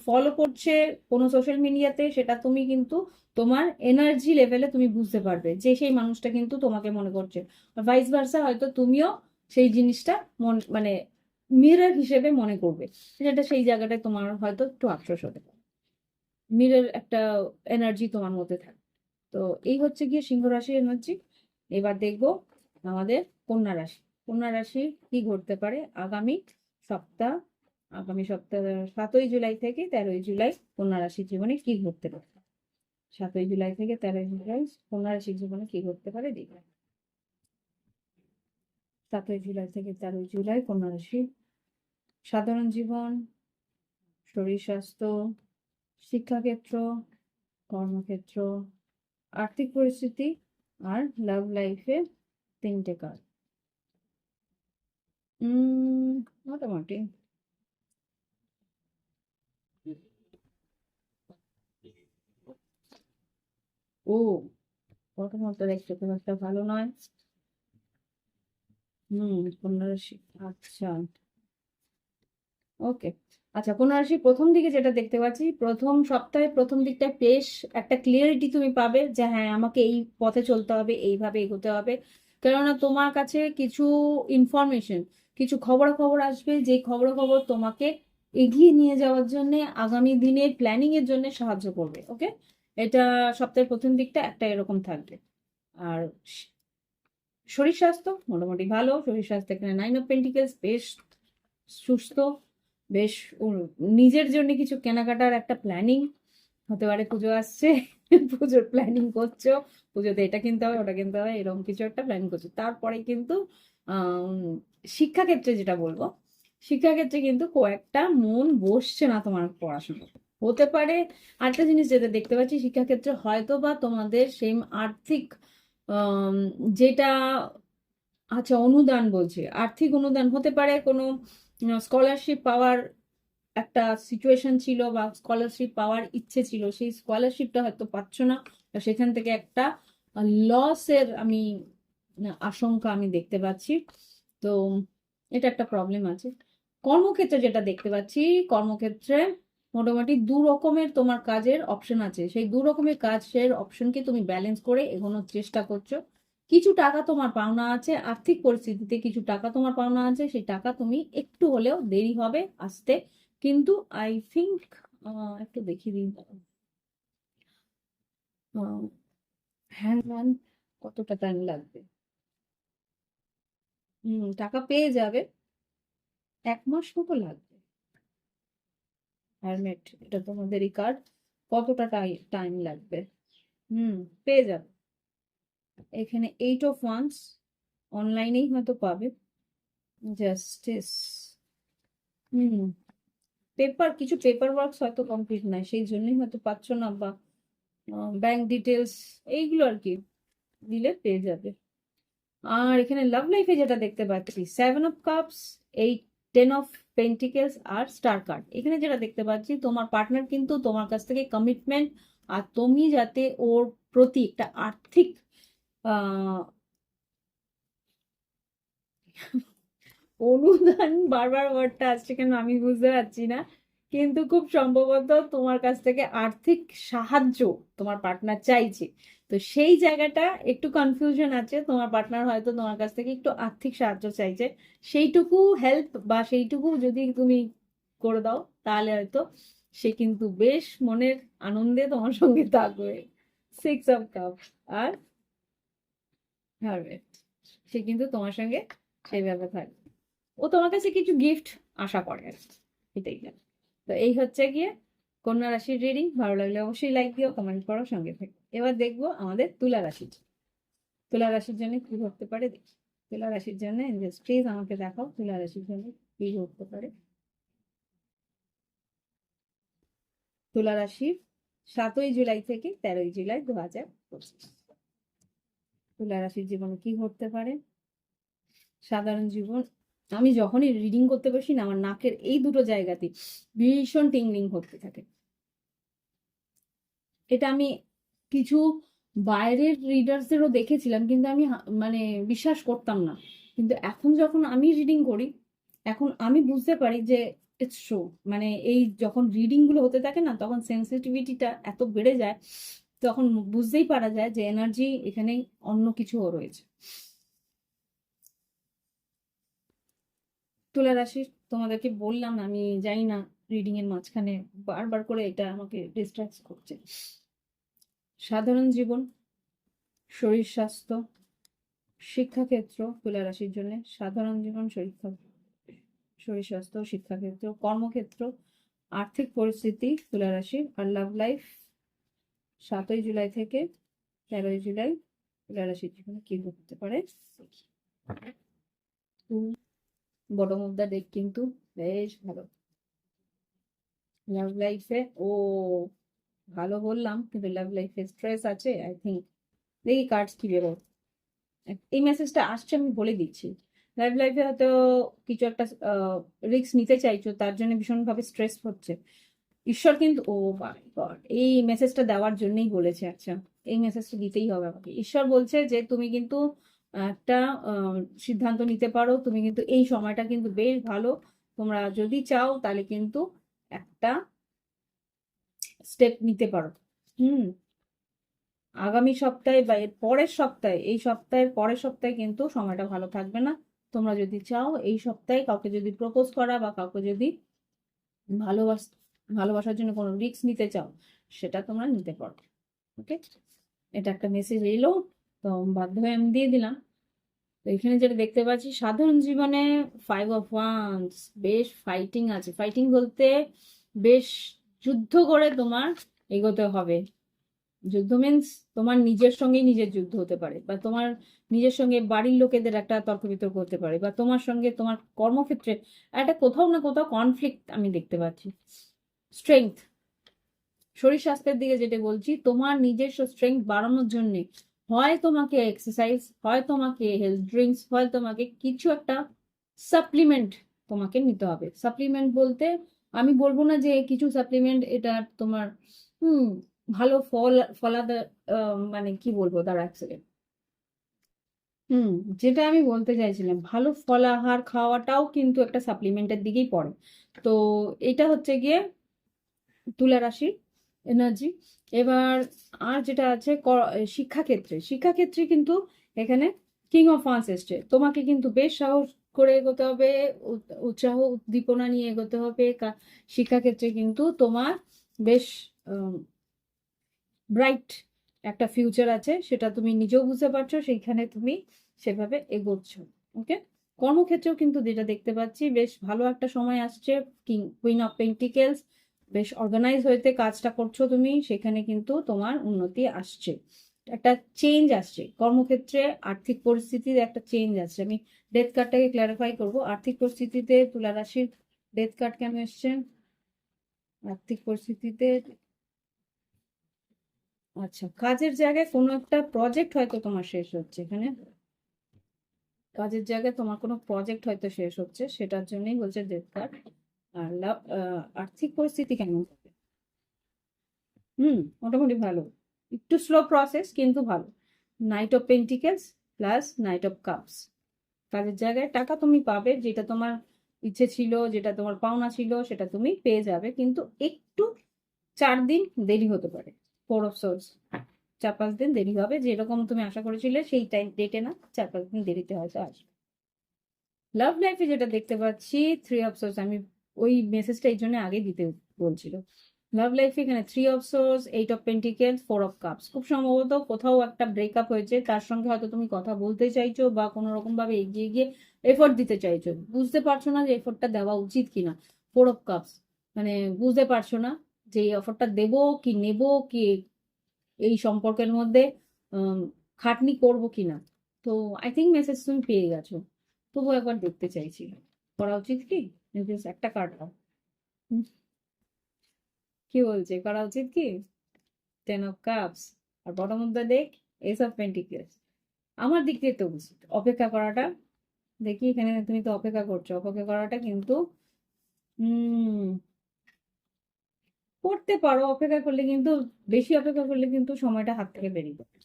ফলো করছে কোনো সোশ্যাল মিডিয়াতে, সেটা তুমি কিন্তু তোমার এনার্জি লেভেলে তুমি বুঝতে পারবে যে সেই মানুষটা কিন্তু তোমাকে মনে করছে। ভাইস ভার্সা হয়তো তুমিও সেই জিনিসটা মানে মিরর হিসেবে মনে করবে, যেটা সেই জায়গাটায় তোমার হয়তো একটু আফসোস হতে পারে। মিরর একটা এনার্জি তোমার মধ্যে থাকে। তো এই হচ্ছে গিয়ে সিংহ রাশির এনার্জি। এবার দেখবো আমাদের কন্যা রাশি। কন্যা রাশি কি ঘটতে পারে আগামী সপ্তাহ। আগামী সপ্তাহ 7ই জুলাই থেকে 13ই জুলাই কন্যা রাশির জীবনে কি ঘটতে পারে। 7ই জুলাই থেকে 13ই জুলাই কন্যা রাশির জীবনে কি ঘটতে পারে দেখবে। 7ই জুলাই থেকে 13ই জুলাই কন্যা রাশি সাধারণ জীবন, শরীর স্বাস্থ্য, শিক্ষাক্ষেত্র, কর্মক্ষেত্র, আর্থিক পরিস্থিতি আর লাভ লাইফে 3টে কার্ড। মোটামুটি ও প্রথমত দেখতে খুব একটা ভালো নয়। কন্যা রাশি, আচ্ছা ওকে। আচ্ছা, কন্যা রাশি প্রথম দিকে যেটা দেখতে পাচ্ছি, প্রথম সপ্তাহে প্রথম দিকটা বেশ একটা ক্লিয়ারিটি তুমি পাবে যে হ্যাঁ আমাকে এই পথে চলতে হবে, এইভাবে এগোতে হবে। কেননা তোমার কাছে কিছু ইনফরমেশন, কিছু খবরাখবর আসবে, যে খবরাখবর তোমাকে এগিয়ে নিয়ে যাওয়ার জন্য, আগামী দিনের প্ল্যানিং এর জন্য সাহায্য করবে। ওকে, এটা সপ্তাহের প্রথম দিকটা একটা এরকম থাকবে। আর শরীর স্বাস্থ্য মোটামুটি ভালো। শরীর স্বাস্থ্য এখানে 9 অফ পেন্টিকেলস, বেশ সুস্থ, বেশ নিজের জন্য কিছু কেনাকাটার একটা প্ল্যানিং হতে পারে। পুজো আসছে, পুজোর প্ল্যানিং করছো, পুজোতে এটা কিনতে হবে ওটা কিনতে হবে, এরকম কিছু একটা প্ল্যানিং করছো। তারপরে কিন্তু শিক্ষাক্ষেত্রে যেটা বলবো, শিক্ষাক্ষেত্রে কিন্তু কয়েকটা মন বসছে না তোমার পড়াশোনা হতে পারে। আরেকটা জিনিস যেটা দেখতে পাচ্ছি শিক্ষাক্ষেত্রে, হয়তো বা তোমাদের সেই আর্থিক যেটা, আচ্ছা অনুদান বলছে, আর্থিক অনুদান হতে পারে, কোনো স্কলারশিপ পাওয়ার একটা সিচুয়েশন ছিল বা স্কলারশিপ পাওয়ার ইচ্ছে ছিল, সেই স্কলারশিপটা হয়তো পাচ্ছ না। সেখান থেকে একটা লসের আমি আশঙ্কা আমি দেখতে পাচ্ছি। তো এটা একটা প্রবলেম আছে। কর্মক্ষেত্রে যেটা দেখতে পাচ্ছি, কর্মক্ষেত্রে মোটামুটি 2 রকমের তোমার কাজের অপশন আছে। সেই 2 রকমের কাজের অপশনকে তুমি ব্যালেন্স করে এগোনোর চেষ্টা করছো। কিছু টাকা তোমার পাওনা আছে, আর্থিক পরিস্থিতিতে কিছু টাকা তোমার পাওনা আছে, সেই টাকা তুমি একটু হলেও দেরি হবে আসতে। কিন্তু আই থিঙ্ক একটু দেখিয়ে দিন, হ্যাঁ কতটা টাইম লাগবে। টাকা পেয়ে যাবে, 1 মাস মতো লাগবে। হ্যারমেট, এটা তোমাদেরই কার্ড। কতটা টাইম লাগবে? পেয়ে যাবে। এখানে 8 অফ ওয়ান্স, অনলাইনেই হয়তো পাবে। জাস্টিস, হুম কিছু পেপার ওয়ার্কস হয়তো কমপ্লিট নাই, সেই জন্যই হয়তো পাচ্ছ না, বা ব্যাংক ডিটেলস এইগুলো আর কি দিলে পেয়ে যাবে। আর এখানে লাভ লাইফে যেটা দেখতে পাচ্ছি, 7 অফ কাপস, 10 অফ পেন্টিকেলস আর স্টার কার্ড। এখানে যেটা দেখতে পাচ্ছি, তোমার পার্টনার কিন্তু তোমার কাছ থেকে কমিটমেন্ট, আর তুমি যাতে ওর প্রতি একটা আর্থিক অনুদান, বারবার ওয়ার্ডটা আসছে কেন আমি বুঝতে পারছি না, কিন্তু খুব সম্ভবত তোমার কাছ থেকে আর্থিক সাহায্য তোমার পার্টনার চাইছে। তো সেই জায়গাটা একটু কনফিউশন আছে, তোমার পার্টনার হয়তো তোমার কাছ থেকে একটু আর্থিক সাহায্য চাইছে। সেইটুকু হেল্প বা সেইটুকু যদি তুমি করে দাও, তাহলে হয়তো সে কিন্তু বেশ মনের আনন্দে তোমার সঙ্গে থাকবে। 6 অফ কাপ আর হারভেস্ট, সে কিন্তু তোমার সঙ্গে সেইভাবে থাকবে। ও তোমার কাছে কিছু গিফট আশা করে আর কি, এটাই না। তো এই হচ্ছে গিয়ে কন্যা রাশির রিডিং। ভালো লাগলে অবশ্যই লাইক দিও, কমেন্ট করো, সঙ্গে থেকো। এবার দেখবো আমাদের তুলা রাশি। তুলা রাশির জন্য কি ঘটতে পারে দেখি। তুলা রাশির জন্য প্লিজ আমাকে দেখাও তুলা রাশির জন্য কি ঘটতে পারে। তুলা রাশি 7ই জুলাই থেকে 13ই জুলাই 2025, তুলা রাশির জীবনে কি ঘটতে পারে। সাধারণ জীবন। আমি যখনই রিডিং করতে বসি না, আমার নাকের এই দুটো জায়গাতে ভীষণ টিংলিং করতে থাকে। এটা আমি কিছু বাইরের রিডার্সদেরও দেখেছিলাম, কিন্তু আমি মানে বিশ্বাস করতাম না। কিন্তু এখন যখন আমি রিডিং করি, এখন আমি বুঝতে পারি যে ইটস ট্রু। মানে এই যখন রিডিং গুলো হতে থাকে না, তখন সেন্সিটিভিটিটা এত বেড়ে যায়, তখন বুঝতেই পারা যায় যে এনার্জি এখানে অন্য কিছুও রয়েছে। তুলা রাশি, তোমাদেরকে বললাম আমি জানি না, রিডিং এর মাঝখানে বারবার করে এটা আমাকে ডিস্ট্রাক্ট করছে। সাধারণ জীবন, শরীর স্বাস্থ্য, শিক্ষাক্ষেত্র তুলা রাশির জন্য সাধারণ জীবন, শরীর স্বাস্থ্য, শিক্ষাক্ষেত্র, কর্মক্ষেত্র, আর্থিক পরিস্থিতি তুলা রাশি। আর লাভ লাইফ 7ই জুলাই থেকে 13ই জুলাই তুলা রাশির জীবনে কি ঘটতে পারে। বটম অফ দ্য ডেক কিন্তু বেশ ভালো। লাভ লাইফে ভালো বললাম, কিন্তু লাভ লাইফে স্ট্রেস আছে আই থিঙ্ক। দেখি কার্ডস কি বেরো। এই মেসেজটা আসছে, আমি বলে দিচ্ছি। লাইফ লাইফে হয়তো কিছু একটা রিস্ক নিতে চাইছো, তার জন্য ভীষণভাবে স্ট্রেস হচ্ছে। ঈশ্বর কিন্তু মাই গড, এই মেসেজটা দেওয়ার জন্যই বলেছে। আচ্ছা, এই মেসেজটা দিতেই হবে আমাকে। ঈশ্বর বলছে যে তুমি কিন্তু একটা সিদ্ধান্ত নিতে পারো, তুমি কিন্তু এই সময়টা কিন্তু বেশ ভালো। তোমরা যদি চাও তাহলে কিন্তু একটা স্টেপ নিতে পারো। হুম, আগামী সপ্তাহে বা এর পরের সপ্তাহে, এই সপ্তাহের পরের সপ্তাহে কিন্তু সময়টা ভালো থাকবে না। তোমরা যদি চাও এই সপ্তাহে কাউকে যদি প্রপোজ করা বা কাউকে যদি ভালোবাস ভালোবাসার জন্য কোনো রিস্ক নিতে চাও, সেটা তোমরা নিতে পারো। ওকে, এটা একটা মেসেজ এলো, তো বাধ্য হয়ে আমি দিয়ে দিলাম। তো এখানে যেটা দেখতে পাচ্ছি, সাধারণ জীবনে 5 of Wands, বেশ ফাইটিং আছে। ফাইটিং বলতে বেশ যুদ্ধ করে তোমার এগোতে হবে। যুদ্ধ মিন্স তোমার নিজের সঙ্গেই নিজের যুদ্ধ হতে পারে, বা তোমার নিজের সঙ্গে বাড়ির লোকেদের একটা তর্ক বিতর্ক হতে পারে, বা তোমার সঙ্গে তোমার কর্মক্ষেত্রে একটা কোথাও না কোথাও কনফ্লিক্ট আমি দেখতে পাচ্ছি। স্ট্রেংথ, শরীর স্বাস্থ্যের দিকে যেটা বলছি, তোমার নিজস্ব স্ট্রেংথ বাড়ানোর জন্য হয় তোমাকে এক্সারসাইজ, হয় তোমাকে হেলথ ড্রিঙ্কস, হয় তোমাকে কিছু একটা সাপ্লিমেন্ট তোমাকে নিতে হবে। সাপ্লিমেন্ট বলতে আমি বলবো না যে কিছু সাপ্লিমেন্ট এটা তোমার হুম ভালো ফলাদা, মানে কি বলবো, তার এক সেকেন্ড। হুম, যেটা আমি বলতে চাইছিলাম, ভালো ফলাহার খাওয়াটাও কিন্তু একটা সাপ্লিমেন্টের দিকেই পড়ে। তো এটা হচ্ছে গিয়ে তুলা রাশির এনার্জি। এবার আর যেটা আছে শিক্ষাক্ষেত্রে, শিক্ষাক্ষেত্রে কিন্তু এখানে কিং অফ ওয়ান্স এসছে। তোমাকে কিন্তু বেশ সাহস করে এগোতে হবে, উৎসাহ উদ্দীপনা নিয়ে এগোতে হবে। শিক্ষাক্ষেত্রে কিন্তু তোমার বেশ ব্রাইট একটা ফিউচার আছে, সেটা তুমি নিজেও বুঝতে পারছো, সেইখানে তুমি সেভাবে এগোচ্ছ। ওকে, কর্মক্ষেত্রেও কিন্তু যেটা দেখতে পাচ্ছি, বেশ ভালো একটা সময় আসছে। কুইন অফ পেন্টিকেলস, বেশ অর্গানাইজ হইতে কাজটা করছো তুমি, সেখানে কিন্তু তোমার উন্নতি আসছে, একটা চেঞ্জ আসছে কর্মক্ষেত্রে। আর্থিক পরিস্থিতির একটা চেঞ্জ আসছে। আমি ডেথ কার্ডটাকে ক্লারিফাই করবো। আর্থিক পরিস্থিতিতে তুলা রাশির ডেথ কার্ড কেন এসছে? আর্থিক পরিস্থিতিতে, আচ্ছা, কাজের জায়গায় কোনো একটা প্রজেক্ট হয়তো তোমার শেষ হচ্ছে এখানে। কাজের জায়গায় তোমার কোনো প্রজেক্ট হয়তো শেষ হচ্ছে, সেটার জন্যই বলছে ডেথ কার্ড। আর আর্থিক পরিস্থিতি কেমন হবে? মোটামুটি ভালো, একটু স্লো প্রসেস কিন্তু ভালো। Night of pentacles plus night of cups, কাজের জায়গায় টাকা তুমি পাবে, যেটা তোমার ইচ্ছে ছিল, যেটা তোমার পাওনা ছিল, সেটা তুমি পেয়ে যাবে, কিন্তু একটু 4 দিন দেরি হতে পারে। 4 of Swords, 4-5 দিন দেরি হবে, যেরকম তুমি আশা করেছিলে সেই টাইম ডেটে না, 4-5 দিন দেরিতে হয়তো আসবে। লাভ লাইফে যেটা দেখতে পাচ্ছি, 3 of Swords, আমি ওই মেসেজটা এই জন্য আগে দিতে বলছিল। লাভ লাইফে এখানে 3 of Swords, 8 of Pentacles, 4 of Cups, খুব সম্ভবত কোথাও একটা ব্রেকআপ হয়েছে, তার সঙ্গে হয়তো তুমি কথা বলতে চাইছো বা কোনো রকম ভাবে এগিয়ে গিয়ে এফোর্ট দিতে চাইছো, বুঝতে পারছো না যে এফোর্টটা দেওয়া উচিত কিনা। 4 of Cups, মানে বুঝতে পারছো না যে এই অফারটা দেবো কি নেব, কি এই সম্পর্কের মধ্যে উম, খাটনি করবো কিনা। তো আই থিঙ্ক মেসেজ তুমি পেয়ে গেছো, তবু একবার দেখতে চাইছি করা উচিত কি। Just একটা কার্ড দাও। হুম, কি বলছে করা উচিত কি? 10 of Cups, আর bottom of the deck Ace of Pentacles। আমার দিক দিয়ে তো উচিত অপেক্ষা করাটা, দেখি এখানে তুমি তো অপেক্ষা করছো, অপেক্ষা করাটা কিন্তু হুম করতে পারো। অপেক্ষা করলে কিন্তু, বেশি অপেক্ষা করলে কিন্তু সময়টা হাত থেকে বেরিয়ে যাবে।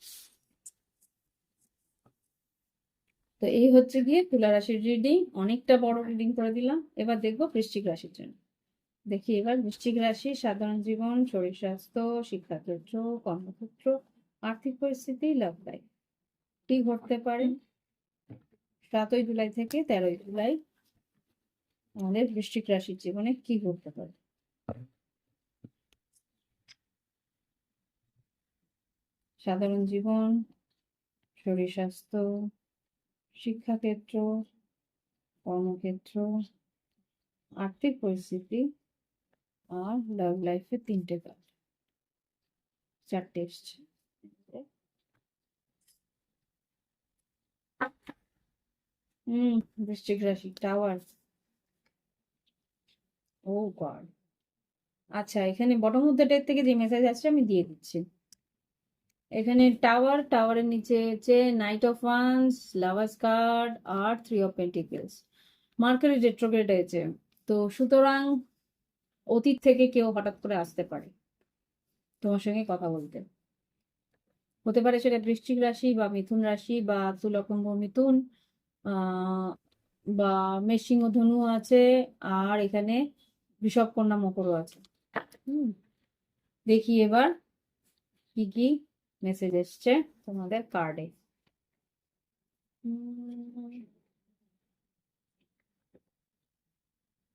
তো এই হচ্ছে গিয়ে তুলা রাশির রিডিং, অনেকটা বড় রিডিং করে দিলাম। এবার দেখবো বৃশ্চিক রাশির জন্য। দেখি এবার বৃশ্চিক রাশি, সাধারণ জীবন, শরীর স্বাস্থ্য, শিক্ষাক্ষেত্র, কর্মক্ষেত্র, আর্থিক পরিস্থিতি, লাভ লাইফ। কি ঘটতে পারে 7ই জুলাই থেকে 13ই জুলাই আমাদের বৃশ্চিক রাশির জীবনে কি ঘটতে পারে? সাধারণ জীবন, শরীর স্বাস্থ্য, শিক্ষাক্ষেত্র, কর্মক্ষেত্র, আর্থিক পরিস্থিতি আর লাভ লাইফের 3টে কার্ড, 4টে এসছে। বৃশ্চিক রাশি, টাওয়ার। ও গড। আচ্ছা, এখানে বটম অফ দ্য ডেক থেকে যে মেসেজ আসছে আমি দিয়ে দিচ্ছি। এখানে টাওয়ার, টাওয়ারের নিচে হচ্ছে knight of wands, lovers card আর 3 অফ পেন্টিকেলস। মার্কারি রেট্রোগ্রেড হয়েছে, তো সুতরাং অতীত থেকে কেউ হঠাৎ করে আসতে পারে তোমার সঙ্গে কথা বলতে। হতে পারে সেটা বৃশ্চিক রাশি বা মিথুন রাশি বা তুলা কুম্ভ মিথুন, আহ বা মেষ সিংহ ধনু আছে, আর এখানে বৃষভ কন্যা মকরও আছে। হুম দেখি এবার কি কি মেসেজ এসছে তোমাদের কার্ডে।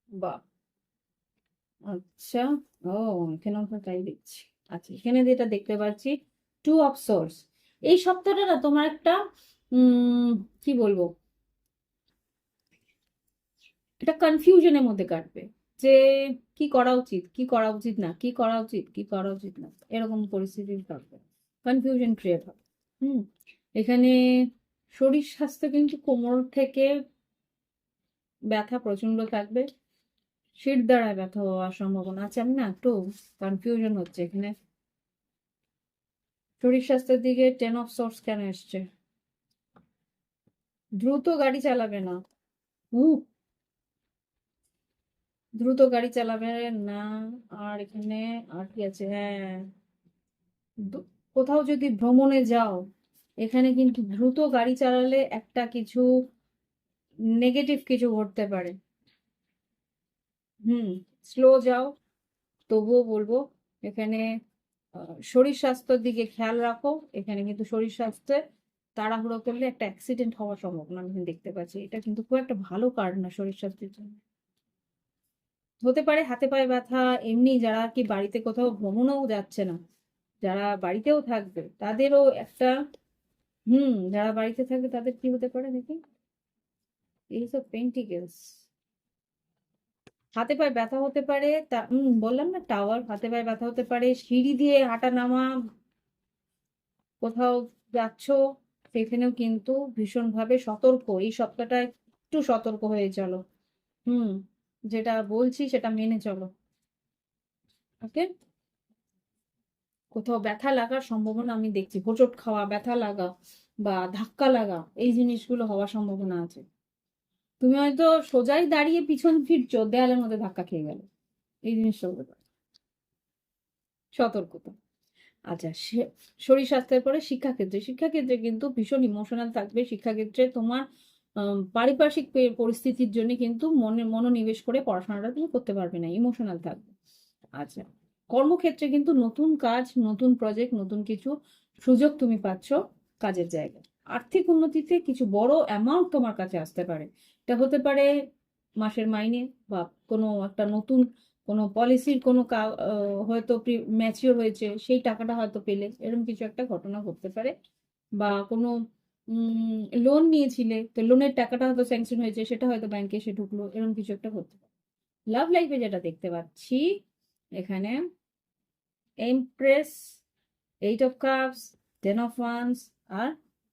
বা আচ্ছা, ও এখানেও তো তাই দেখছি। আচ্ছা, এখানে যেটা দেখতে পাচ্ছি 2 অফ সোর্স। এই সপ্তাহটা না তোমার একটা কি বলবো, এটা কনফিউশনের মধ্যে কাটবে, যে কি করা উচিত, কি করা উচিত না, কি করা উচিত, কি করা উচিত না, এরকম পরিস্থিতি থাকবে, কনফিউশন ক্রিয়েট হবে। হুম এখানে শরীর স্বাস্থ্য কিন্তু কোমর থেকে ব্যথা প্রচন্ড থাকবে, শির দ্বারায় ব্যথা হওয়ার সম্ভাবনা আছে। আমি না একটু কনফিউশন হচ্ছে এখানে। শরীর স্বাস্থ্যের দিকে 10 অফ সোর্স কেন এসছে? দ্রুত গাড়ি চালাবে না। হুম দ্রুত গাড়ি চালাবে না। আর এখানে আর কি আছে, হ্যাঁ, কোথাও যদি ভ্রমণে যাও, এখানে কিন্তু দ্রুত গাড়ি চালালে একটা কিছু নেগেটিভ কিছু ঘটতে পারে। হুম স্লো যাও, তবুও বলবো এখানে শরীর স্বাস্থ্যের দিকে খেয়াল রাখো। এখানে কিন্তু শরীর স্বাস্থ্যে তাড়াহুড়ো করলে একটা অ্যাক্সিডেন্ট হওয়ার সম্ভাবনা আমি কিন্তু দেখতে পাচ্ছি। এটা কিন্তু খুব একটা ভালো কার্ড না শরীর স্বাস্থ্যের জন্য। হতে পারে হাতে পায়ে ব্যথা, এমনি যারা আর কি বাড়িতে কোথাও ভ্রমণেও যাচ্ছে না, যারা বাড়িতেও থাকবে তাদেরও একটা যারা বাড়িতে থাকবে তাদের কি হতে পারে দেখি। এইসব পেন্টিকেলস, হাতে পায়ে ব্যথা হতে পারে, তা বললাম না টাওয়ার, হাতে পায়ে ব্যথা হতে পারে, সিঁড়ি দিয়ে হাঁটা নামা, কোথাও যাচ্ছ সেখানেও কিন্তু ভীষণভাবে সতর্ক। এই সপ্তাহটা একটু সতর্ক হয়ে চলো। হুম যেটা বলছি সেটা মেনে চলো। ওকে, কোথাও ব্যথা লাগার সম্ভাবনা আমি দেখছি, হোঁচট খাওয়া, ব্যথা লাগা বা ধাক্কা লাগা, এই জিনিসগুলো হওয়ার সম্ভাবনা আছে। তুমি হয়তো সোজাই দাঁড়িয়ে পিছন ফিরছো, দেয়ালের মধ্যে ধাক্কা খেয়ে গেল, এই জিনিসটা হতে পারে, সতর্কতা। আচ্ছা, শরীর স্বাস্থ্যের পরে শিক্ষাক্ষেত্রে, শিক্ষাক্ষেত্রে কিন্তু ভীষণ ইমোশনাল থাকবে। শিক্ষাক্ষেত্রে তোমার পারিপার্শ্বিক পরিস্থিতির জন্য কিন্তু মনোনিবেশ করে পড়াশোনাটা তুমি করতে পারবে না, ইমোশনাল থাকবে। আচ্ছা, কর্মক্ষেত্রে কিন্তু নতুন কাজ, নতুন প্রজেক্ট, নতুন কিছু সুযোগ তুমি পাচ্ছ কাজের জায়গায়। আর্থিক উন্নতিতে কিছু বড় অ্যামাউন্ট তোমার কাছে আসতে পারে। এটা হতে পারে মাসের মাইনে, বা কোনো একটা নতুন কোনো পলিসির কোনো হয়তো ম্যাচিওর হয়েছে, সেই টাকাটা হয়তো পেলে, এরকম কিছু একটা ঘটনা ঘটতে পারে। বা কোনো লোন নিয়েছিলে, তো লোনের টাকাটা হয়তো স্যাংশন হয়েছে, সেটা হয়তো ব্যাংকে এসে ঢুকলো, এরকম কিছু একটা হতে পারে। লাভ লাইফে যেটা দেখতে পাচ্ছি এখানে empress, 8 of cups, 10 of wands আর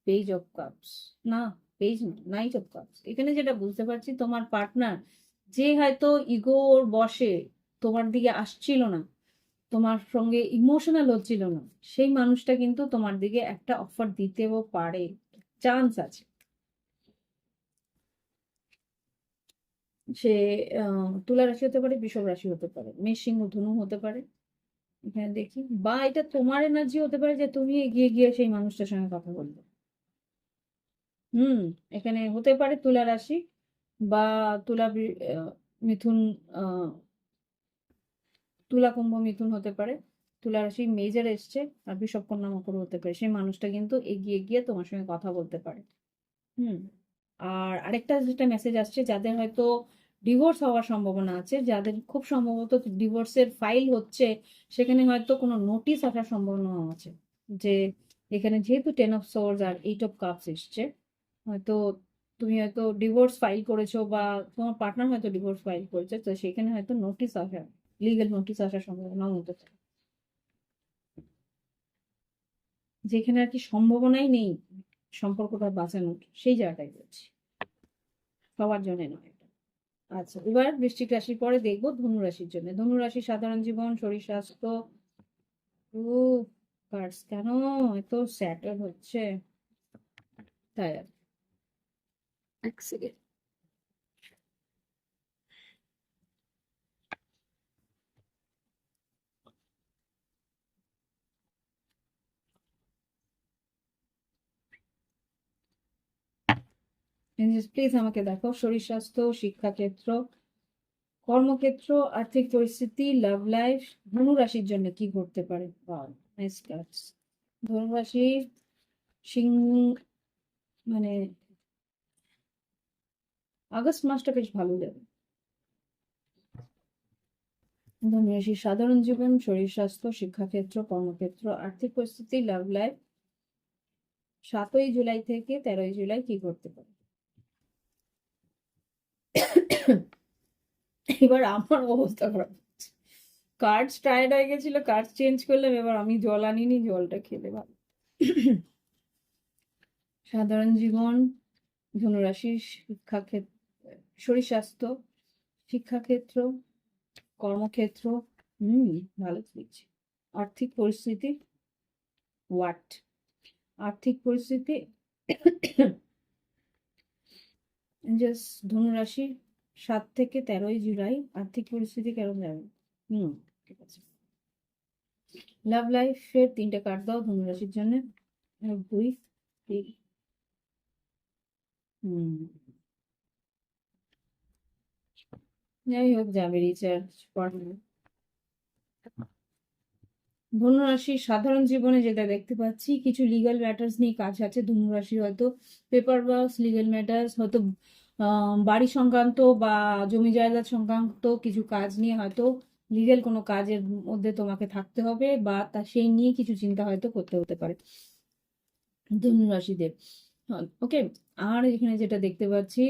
পেজ অফ কাপস। না, পেজ না, নাইট অফ কাপস। এখানে যেটা বুঝতে পারছি তোমার পার্টনার যে হয়তো ইগোর বশে তোমার দিকে আসছিল না, তোমার সঙ্গে ইমোশনাল হচ্ছিল না, সেই মানুষটা কিন্তু তোমার দিকে একটা অফার দিতেও পারে, চান্স আছে। সে তুলা রাশি হতে পারে, বৃষভ রাশি হতে পারে, মেষ, সিংহ, ধনু হতে পারে এখানে দেখি, বা এটা তোমার এনার্জি হতে পারে যে তুমি এগিয়ে গিয়ে সেই মানুষটার সঙ্গে কথা বলবে। এখানে হতে পারে তুলা রাশি বা মিথুন, আহ তুলা, কুম্ভ, মিথুন হতে পারে। তুলা রাশি মেজর এসছে, আর বৃষভ, কন্যা, মকর হতে পারে। সেই মানুষটা কিন্তু এগিয়ে গিয়ে তোমার সঙ্গে কথা বলতে পারে। হুম আর আরেকটা যেটা মেসেজ আসছে, যাদের হয়তো ডিভোর্স হওয়ার সম্ভাবনা আছে, যাদের খুব সম্ভবত ডিভোর্সের ফাইল হচ্ছে, সেখানে হয়তো কোনো নোটিশ আসার সম্ভাবনা আছে। যে এখানে যেহেতু 10 of Swords R 8 of Cups এসছে, হয়তো তুমি হয়তো ডিভোর্স ফাইল করেছো, বা তোমার পার্টনার হয়তো ডিভোর্স ফাইল করেছে, তো সেখানে হয়তো নোটিশ আসা, লিগেল নোটিশ আসার সম্ভাবনা হতে পারে। যেখানে আর কি সম্ভাবনাই নেই সম্পর্কটা বাঁচানোর, সেই জায়গাটাই বলছি, সবার জন্য নয়। আচ্ছা, এবার বৃশ্চিক রাশির পরে দেখবো ধনু রাশির জন্য। ধনু রাশি সাধারণ জীবন, শরীর স্বাস্থ্য। ও কার্ডস কেন এত স্যাটার হচ্ছে, তাই আর এক সেকেন্ড। প্লিজ আমাকে দেখো, শরীর স্বাস্থ্য, শিক্ষাক্ষেত্র, কর্মক্ষেত্র, আর্থিক পরিস্থিতি, লাভ লাইফ, ধনু রাশির জন্য কি করতে পারে। Nice cards. ধনু রাশি, সিংহ, মানে আগস্ট মাসটা বেশ ভালো যাবে। ধনু রাশি সাধারণ জীবন, শরীর স্বাস্থ্য, শিক্ষাক্ষেত্র, কর্মক্ষেত্র, আর্থিক পরিস্থিতি, লাভ লাইফ, 7ই জুলাই থেকে 13ই জুলাই কি করতে পারে। এবার আমার অবস্থা খারাপ, কার্ডস টায়ার্ড হয়ে গেছিল, কার্ডস চেঞ্জ করলাম, এবার আমি জল আনিনি, জলটা খেলে ভালো। সাধারণ জীবন, ধনুরাশি, শিক্ষাক্ষেত্র, শরীর স্বাস্থ্য, শিক্ষাক্ষেত্র, কর্মক্ষেত্র, ভালো লিখছি। আর্থিক পরিস্থিতি, ওয়াট, আর্থিক পরিস্থিতি, জাস্ট ধনুরাশি 7 থেকে 13ই জুলাই আর্থিক পরিস্থিতি কেমন যাবে। ঠিক আছে। লাভ লাইফের 3টে কার্ড দাও ধনুরাশির জন্য। 2, 3, যাই হোক, যাবে রিচার্জ পড়ানো। ধনুরাশি সাধারণ জীবনে যেটা দেখতে পাচ্ছি, কিছু লিগ্যাল ম্যাটার্স নিয়ে কাজ আছে ধনুরাশি, হয়তো পেপার ওয়ার্কস, লিগ্যাল ম্যাটার্স, হয়তো বাড়ি সংক্রান্ত বা জমি জায়গা সংক্রান্ত কিছু কাজ নিয়ে হয়তো লিগ্যাল কোনো কাজের মধ্যে তোমাকে থাকতে হবে, বা তা সেই নিয়ে কিছু চিন্তা হয়তো করতে হতে পারে ধনুরাশিদের। ওকে, আর এখানে যেটা দেখতে পাচ্ছি,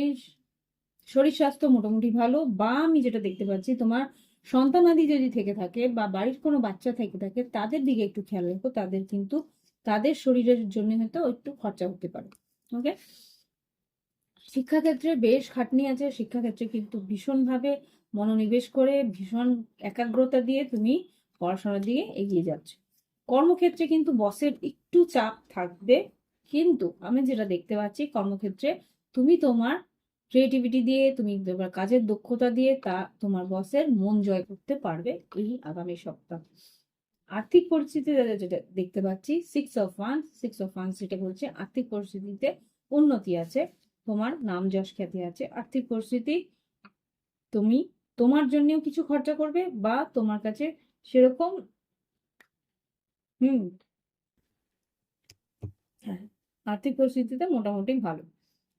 শরীর স্বাস্থ্য মোটামুটি ভালো, বা আমি যেটা দেখতে পাচ্ছি, তোমার সন্তানাদি যদি থেকে থাকে বা বাড়ির কোনো বাচ্চা থেকে থাকে, তাদের দিকে একটু খেয়াল রাখো, তাদের কিন্তু তাদের শরীরের জন্য হয়তো একটু খরচা হতে পারে। ওকে, শিক্ষাক্ষেত্রে বেশ খাটনি আছে, শিক্ষাক্ষেত্রে কিন্তু ভীষণভাবে মনোনিবেশ করে, ভীষণ একাগ্রতা দিয়ে তুমি পড়াশোনার দিকে এগিয়ে যাচ্ছ। কর্মক্ষেত্রে কিন্তু বসের একটু চাপ থাকবে, কিন্তু আমি যেটা দেখতে পাচ্ছি কর্মক্ষেত্রে তুমি তোমার ক্রিয়েটিভিটি দিয়ে, তুমি তোমার কাজের দক্ষতা দিয়ে তা তোমার বসের মন জয় করতে পারবে এই আগামী সপ্তাহ। আর্থিক পরিস্থিতি যেটা দেখতে পাচ্ছি, 6 of Wands যেটা বলছে আর্থিক পরিস্থিতিতে উন্নতি আছে, তোমার নাম যশ খ্যাতি আছে। আর্থিক পরিস্থিতি, তুমি তোমার জন্যও কিছু খরচা করবে, বা তোমার কাছে সেরকম হুম হ্যাঁ, আর্থিক পরিস্থিতিতে মোটামুটি ভালো।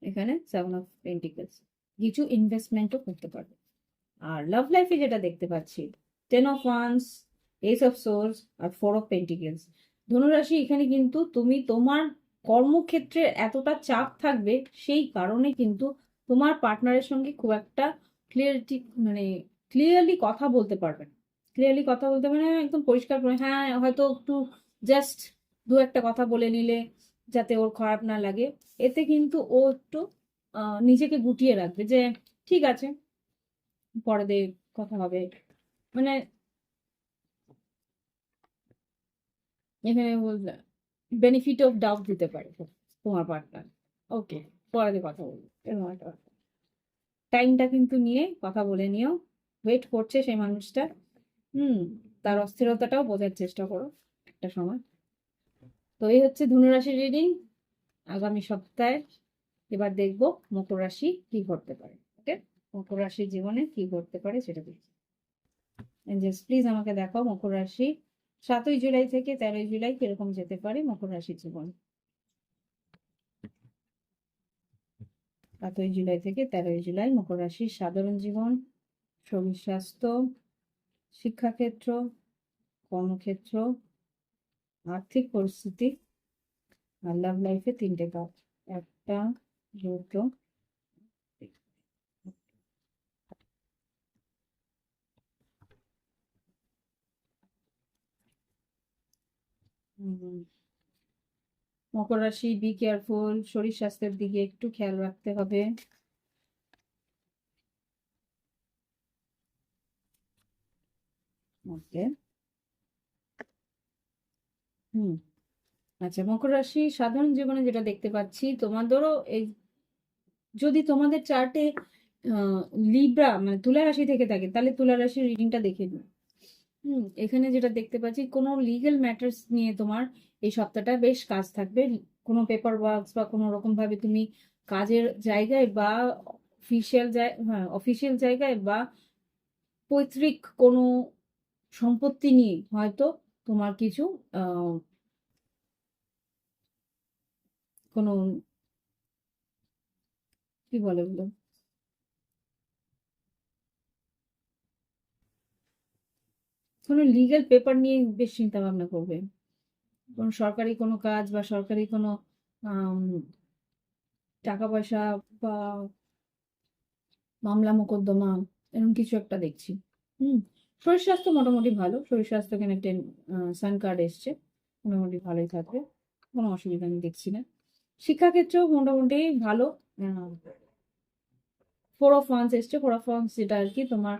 এখানে 7 of Pentacles, কিছু ইনভেস্টমেন্টও করতে পারবে। আর লাভ লাইফে যেটা দেখতে পাচ্ছি, 10 of Wands, Ace of Swords R 4 of Pentacles। ধনুরাশি, এখানে কিন্তু তুমি তোমার কর্মক্ষেত্রে এতটা চাপ থাকবে, সেই কারণে কিন্তু তোমার পার্টনারের সঙ্গে খুব একটা ক্লিয়ারিটি, মানে ক্লিয়ারলি কথা বলতে পারবে না। ক্লিয়ারলি কথা বলতে মানে একদম পরিষ্কার করে, হ্যাঁ হয়তো একটু জাস্ট দু একটা কথা বলে নিলে যাতে ওর খারাপ না লাগে, এতে কিন্তু ও একটু নিজেকে গুটিয়ে রাখবে, যে ঠিক আছে পরে দিয়ে কথা হবে, মানে এখানে বেনিফিট অফ ডাউট দিতে পারে তোমার পার্টনার। ওকে, পরে দিয়ে কথা বলবো এরকম একটা ব্যাপার। টাইমটা কিন্তু নিয়ে কথা বলে নিও, ওয়েট করছে সেই মানুষটা। তার অস্থিরতাটাও বোঝার চেষ্টা করো একটা সময়। তো এই হচ্ছে ধনুরাশি রিডিং আগামী সপ্তাহে। এবার দেখবো মকর রাশি কি ঘটতে পারে। ওকে, মকর রাশির জীবনে কি ঘটতে পারে সেটা দেখি। এঞ্জেলস প্লিজ আমাকে দেখাও মকর রাশি 7ই জুলাই থেকে 13ই জুলাই কিরকম যেতে পারে মকর রাশির জীবন। 7ই জুলাই থেকে 13ই জুলাই মকর রাশির সাধারণ জীবন, শরীর স্বাস্থ্য, শিক্ষাক্ষেত্র, কর্মক্ষেত্র, আর্থিক পরিস্থিতি আর লাভ লাইফে 3টে কাজ। 1টা 2টো। মকর রাশি বি কেয়ারফুল, শরীর স্বাস্থ্যের দিকে একটু খেয়াল রাখতে হবে। ওকে, আচ্ছা মকর রাশি সাধারণ জীবনে যেটা দেখতে পাচ্ছি তোমাদেরও এই, যদি তোমাদের চার্টে লিব্রা মানে তুলা রাশি থেকে থাকে তাহলে তুলা রাশির রিডিংটা দেখে নিও। এখানে যেটা দেখতে পাচ্ছি কোনো লিগ্যাল ম্যাটার্স নিয়ে তোমার এই সপ্তাহটা বেশ কাজ থাকবে। কোনো পেপার ওয়ার্কস বা কোনো রকম ভাবে তুমি কাজের জায়গায় বা অফিসিয়াল জায়গায় বা পৈতৃক কোনো সম্পত্তি নিয়ে হয়তো তোমার কিছু কোনো কি বলে ওগুলো, কোনো লিগ্যাল পেপার নিয়ে বেশ চিন্তা ভাবনা করবে। কোনো সরকারি কোনো কাজ বা সরকারি কোনো টাকা পয়সা বা মামলা মোকদ্দমা এরকম কিছু একটা দেখছি। শরীর স্বাস্থ্য মোটামুটি ভালো, শরীর স্বাস্থ্য এখানে একটা সান কার্ড এসছে, মোটামুটি ভালোই থাকবে, কোনো অসুবিধা আমি দেখছি না। শিক্ষাক্ষেত্রেও মোটামুটি ভালো। 4 অফ ওয়ান্স এসছে, 4 অফ ওয়ান্স যেটা আর কি তোমার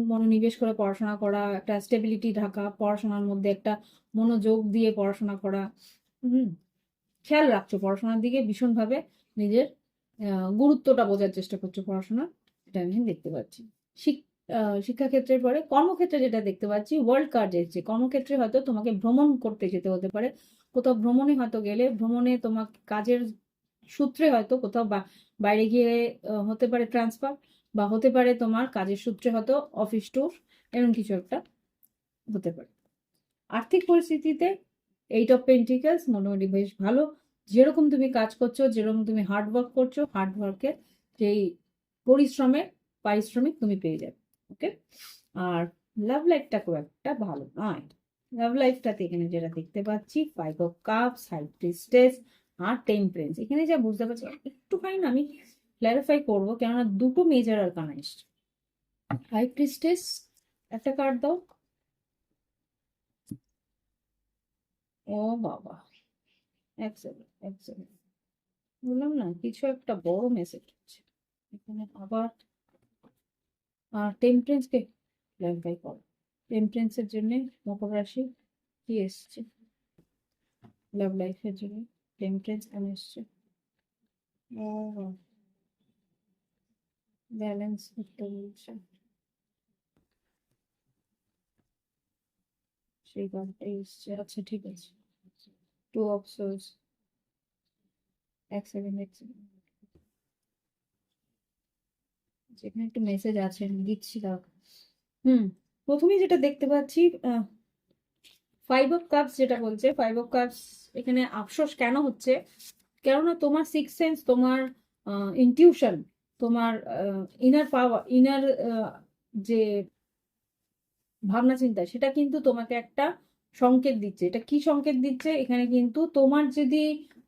মনোনিবেশ করে পড়াশোনা করা, একটা স্টেবিলিটি ঢাকা, পড়াশোনার মধ্যে একটা মনোযোগ দিয়ে পড়াশোনা করা। খেয়াল রাখছো পড়াশোনার দিকে ভীষণভাবে, নিজের গুরুত্বটা বোঝার চেষ্টা করছো পড়াশোনা, এটা আমি দেখতে পাচ্ছি। শিক্ষাক্ষেত্রের পরে কর্মক্ষেত্রে যেটা দেখতে পাচ্ছি ওয়ার্ল্ড কার্ড এসেছে। কর্মক্ষেত্রে হয়তো তোমাকে ভ্রমণ করতে যেতে হতে পারে, কোথাও ভ্রমণে হয়তো গেলে, ভ্রমণে তোমার কাজের সূত্রে হয়তো কোথাও বাইরে গিয়ে হতে পারে ট্রান্সফার, বা হতে পারে তোমার কাজের সূত্রে হয়তো অফিস ট্যুর, এরকম কিছু একটা হতে পারে। আর্থিক পরিস্থিতিতে 8 অফ পেন্টিকলস মোটামুটি বেশ ভালো। যেরকম তুমি কাজ করছো, যেরকম তুমি হার্ড ওয়ার্ক করছো, হার্ড ওয়ার্কের যেই পরিশ্রমের পারিশ্রমিক তুমি পেয়ে যাবে। ওকে, আর লাভ লাইফটা খুব একটা ভালো নয়। লাভ লাইফটাতে এখানে যেটা দেখতে পাচ্ছি 5 অফ কাপস, হাই প্রিস্টেস আর টেম্পারেন্স। এখানে যা বুঝতে পারছি একটুখানি না আমি ক্ল্যারিফাই করবো, কেননা দুটো মেজর আরকানা এসছে। হাই প্রিস্টেস একটা কার্ড দাও। ও বাবা, এক সেকেন্ড এক সেকেন্ড, বললাম না কিছু একটা বড় মেসেজ হচ্ছে এখানে আবার। টেম্পারেন্স কে ক্ল্যারিফাই করো। টেম্পারেন্সের জন্য মকর রাশি কি এসছে লাভ লাইফের জন্য? টেম্পারেন্স কেন এসছে? ও, ব্যালেন্স করতে বলছে, সেই কারণটাই এসছে। আচ্ছা ঠিক আছে, 2 অফ সোর্স। এক সেকেন্ড এক সেকেন্ড, যেখানে একটু মেসেজ আছে আমি দিচ্ছি দাও। প্রথমে যেটা দেখতে পাচ্ছি 5 অফ কাপস যেটা বলছে, 5 অফ কাপস এখানে আফসোস কেন হচ্ছে, কেননা তোমার সিক্স সেন্স, তোমার ইনটিউশন, তোমার ইনার পাওয়ার, ইনার যে ভাবনা চিন্তা, সেটা কিন্তু তোমাকে একটা সংকেত দিচ্ছে। এটা কি সংকেত দিচ্ছে? এখানে কিন্তু তোমার যদি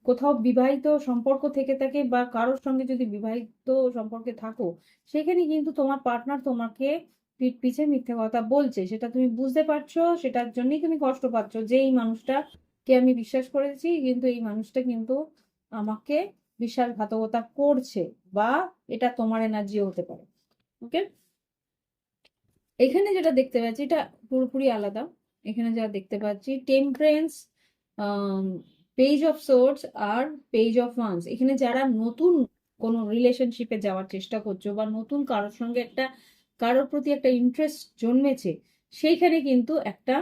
কোথাও বিবাহিত সম্পর্ক থেকে থাকে বা কারোর সঙ্গে যদি বিবাহিত সম্পর্কে থাকো, সেখানে কিন্তু তোমার পার্টনার তোমাকে পিঠ পিছে মিথ্যে কথা বলছে, সেটা তুমি বুঝতে পারছো, সেটার জন্যই তুমি কষ্ট পাচ্ছ যে এই মানুষটাকে আমি বিশ্বাস করেছি কিন্তু এই মানুষটা কিন্তু আমাকে বিশ্বাসঘাতকতা করছে, বা এটা তোমার এনার্জিও হতে পারে। ওকে, এখানে যেটা দেখতে পাচ্ছি এটা পুরোপুরি আলাদা। এখানে যা দেখতে পাচ্ছি টেম্পারেন্স, পেজ অফ সোর্ডস আর পেজ অফ ওয়ান্স। এখানে যারা নতুন কোনো রিলেশনশিপে যাওয়ার চেষ্টা করছো বা নতুন কারোর সঙ্গে কারোর প্রতি একটা ইন্টারেস্ট জন্মেছে, সেইখানে কিন্তু একটা